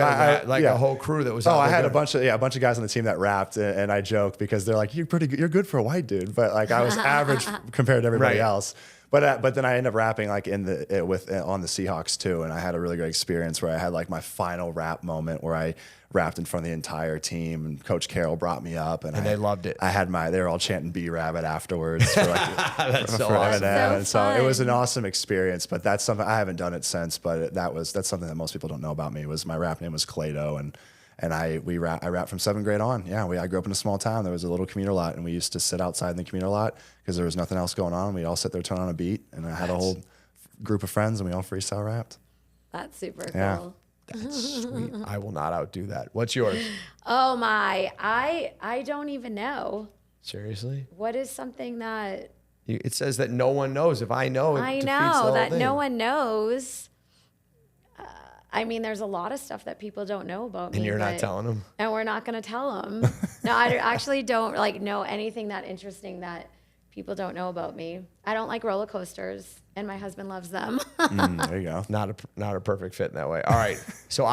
S1: you had a whole crew that was.
S3: I had a bunch of guys on the team that rapped, and I joke because they're like, "You're pretty good. You're good for a white dude," but I was average compared to everybody else. But then I ended up rapping on the Seahawks too, and I had a really great experience where I had my final rap moment where I rapped in front of the entire team, and Coach Carroll brought me up, and
S1: they loved it.
S3: They were all chanting "B Rabbit" afterwards for
S1: that's so awesome.
S3: And so it was an awesome experience. But that's something I haven't done it since. But that's something that most people don't know about me. Was my rap name was Clayton, and I rapped from 7th grade on. Yeah, I grew up in a small town. There was a little commuter lot, and we used to sit outside in the commuter lot because there was nothing else going on. We'd all sit there, turn on a beat, and I had a whole group of friends, and we all freestyle rapped.
S2: That's super cool.
S1: That's sweet. I will not outdo that. What's yours?
S2: Oh my, I don't even know.
S1: Seriously?
S2: What is something that...
S1: It says that no one knows. If I know, it
S2: I
S1: defeats
S2: know
S1: the whole
S2: that
S1: thing.
S2: No one knows. I mean, there's a lot of stuff that people don't know about me.
S1: And you're not telling them?
S2: And we're not going to tell them. No, I actually don't like know anything that interesting that people don't know about me. I don't like roller coasters, and my husband loves them.
S3: There you go.
S1: Not a perfect fit in that way. All right. So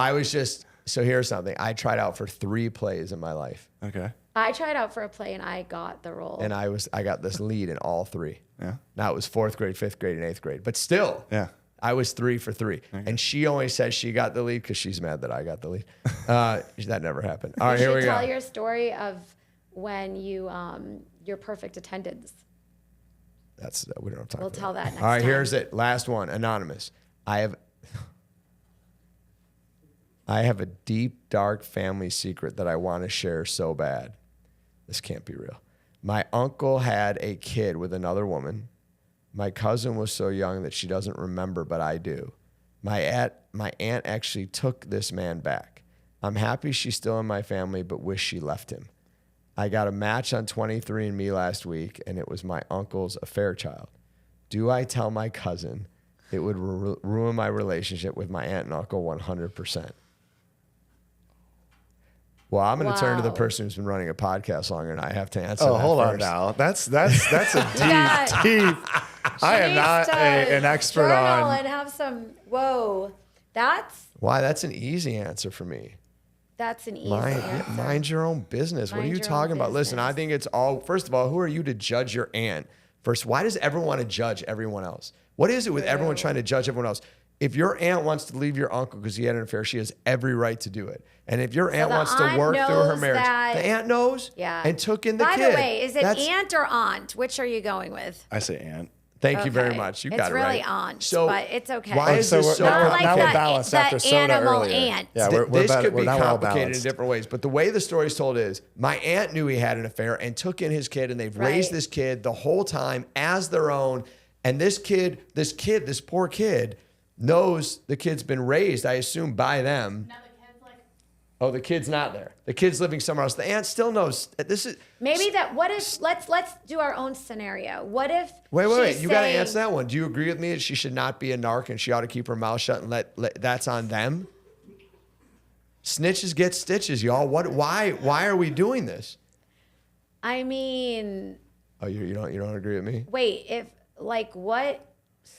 S1: here's something. I tried out for 3 plays in my life.
S3: Okay.
S2: I tried out for a play and I got the role.
S1: And I got this lead in all 3.
S3: Yeah.
S1: Now it was 4th grade, 5th grade, and 8th grade. But still,
S3: yeah,
S1: I was 3 for 3. Okay. And she only says she got the lead because she's mad that I got the lead. That never happened. All right, here we go.
S2: Tell your story of when you your perfect attendance.
S1: We don't have time.
S2: We'll tell that next
S1: All right,
S2: time.
S1: here's it. Last one. Anonymous. I have a deep, dark family secret that I want to share so bad. This can't be real. My uncle had a kid with another woman. My cousin was so young that she doesn't remember, but I do. My aunt actually took this man back. I'm happy she's still in my family, but wish she left him. I got a match on 23andMe last week, and it was my uncle's affair child. Do I tell my cousin? It would ruin my relationship with my aunt and uncle 100%. Well, I'm going to turn to the person who's been running a podcast longer, and I have to answer.
S3: Oh, hold
S1: first.
S3: on now. That's a deep. I am not an expert on.
S2: And have some. Whoa,
S1: That's an easy answer for me.
S2: That's an easy answer.
S1: Mind your own business. What are you talking about? Listen, I think it's all. First of all, who are you to judge your aunt? First, why does everyone want to judge everyone else? What is it with everyone trying to judge everyone else? If your aunt wants to leave your uncle because he had an affair, she has every right to do it. And if your aunt wants to work through her marriage, the aunt knows and took in the kid.
S2: By the way, is it aunt or aunt? Which are you going with?
S3: I say aunt.
S1: Thank you very much. You got it right.
S2: It's really aunt, but it's okay.
S1: Why is this so
S2: not
S3: now
S2: like
S3: we're balanced after soda earlier.
S2: Aunt.
S3: Yeah,
S1: this could be complicated in different ways. But the way the story's told is, my aunt knew he had an affair and took in his kid, and they've raised this kid the whole time as their own. And this poor kid, knows the kid's been raised, I assume, by them.
S4: Now the kid's like,
S1: oh, the kid's not there. The kid's living somewhere else. The aunt still knows. This is
S2: maybe that. What if let's do our own scenario? What if?
S1: Wait. You got to answer that one. Do you agree with me that she should not be a narc and she ought to keep her mouth shut and let that's on them? Snitches get stitches, y'all. Why are we doing this?
S2: I mean.
S1: Oh, you don't agree with me?
S2: Wait, if like what?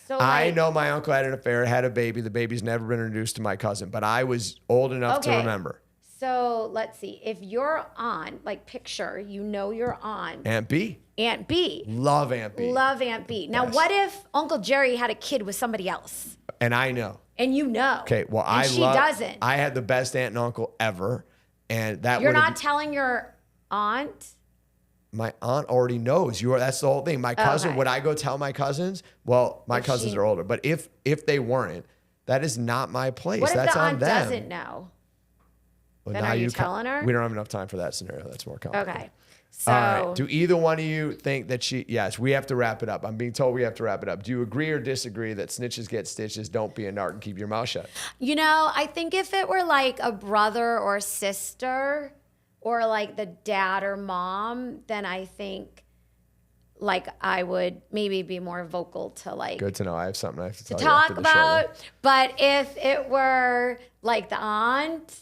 S2: So
S1: I know my uncle had an affair, had a baby. The baby's never been introduced to my cousin, but I was old enough to remember.
S2: So let's see. If you're on, like picture, you're on.
S1: Aunt B.
S2: Aunt B.
S1: Love Aunt B.
S2: Love Aunt B. Now, what if Uncle Jerry had a kid with somebody else?
S1: And I know.
S2: And you know.
S1: Okay, well,
S2: she doesn't.
S1: I had the best aunt and uncle ever. And that
S2: You're not telling your aunt?
S1: My aunt already knows. That's the whole thing. My cousin, would I go tell my cousins? Well, my cousins are older. But if they weren't, that is not my place.
S2: What if
S1: That's
S2: the
S1: on
S2: aunt
S1: them.
S2: doesn't know?
S1: Well,
S2: then are you telling her?
S1: We don't have enough time for that scenario. That's more complicated.
S2: Okay. So,
S1: all right. Do either one of you think that yes, we have to wrap it up. I'm being told we have to wrap it up. Do you agree or disagree that snitches get stitches, don't be a narc, and keep your mouth shut?
S2: I think if it were like a brother or sister or like the dad or mom, then I think like I would maybe be more vocal to like.
S1: Good to know. I have something I have to tell you
S2: talk
S1: after the show.
S2: about. But if it were like the aunt,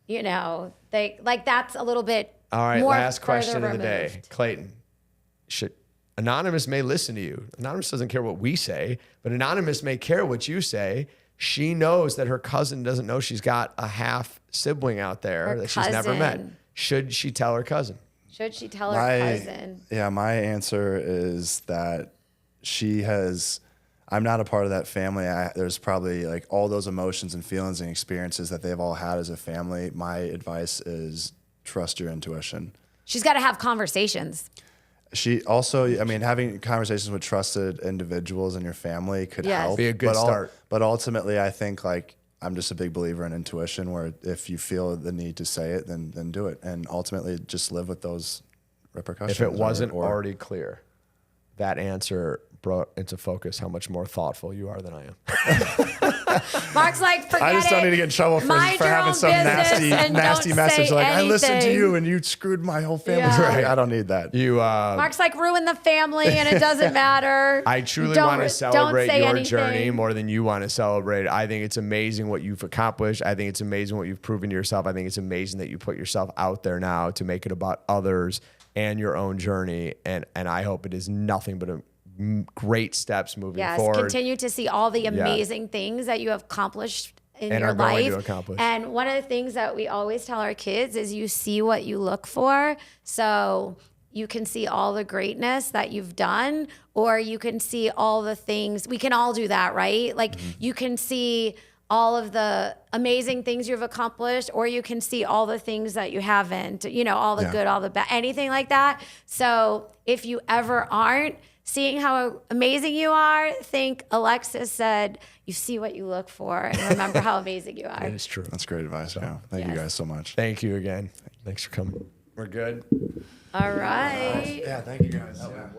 S2: that's a little bit.
S1: All right,
S2: more
S1: last question of the
S2: removed.
S1: day. Clayton, Anonymous may listen to you. Anonymous doesn't care what we say, but Anonymous may care what you say. She knows that her cousin doesn't know she's got a half sibling out there that she's never met. Should she tell her cousin?
S2: Should she tell her cousin?
S3: Yeah, my answer is that I'm not a part of that family. There's probably like all those emotions and feelings and experiences that they've all had as a family. My advice is trust your intuition.
S2: She's got to have conversations.
S3: She also, having conversations with trusted individuals in your family could help.
S1: Be a good start.
S3: But ultimately, I think I'm just a big believer in intuition, where if you feel the need to say it, then do it. And ultimately just live with those repercussions.
S1: If it wasn't already clear, that answer brought into focus how much more thoughtful you are than I am.
S2: Mark's like, forget it.
S3: I just don't need to get in trouble for having some nasty message like, I listened to you and you screwed my whole family.
S2: Yeah.
S3: Right. I don't need that.
S2: Mark's like, ruin the family and it doesn't matter.
S1: I truly want to celebrate your journey more than you want to celebrate. I think it's amazing what you've accomplished. I think it's amazing what you've proven to yourself. I think it's amazing that you put yourself out there now to make it about others and your own journey. And I hope it is nothing but great steps moving forward.
S2: Continue to see all the amazing things that you have accomplished in your life. And one of the things that we always tell our kids is you see what you look for. So you can see all the greatness that you've done, or you can see all the things. We can all do that, right? Like you can see all of the amazing things you've accomplished, or you can see all the things that you haven't, all the good, all the bad, anything like that. So if you ever aren't seeing how amazing you are, think Alexis said, you see what you look for and remember how amazing you are.
S1: That is true.
S3: That's great advice. Yeah. Thank you guys so much.
S1: Thank you again. Thanks for coming. We're good.
S2: All right.
S3: Yeah, thank you guys. Yeah.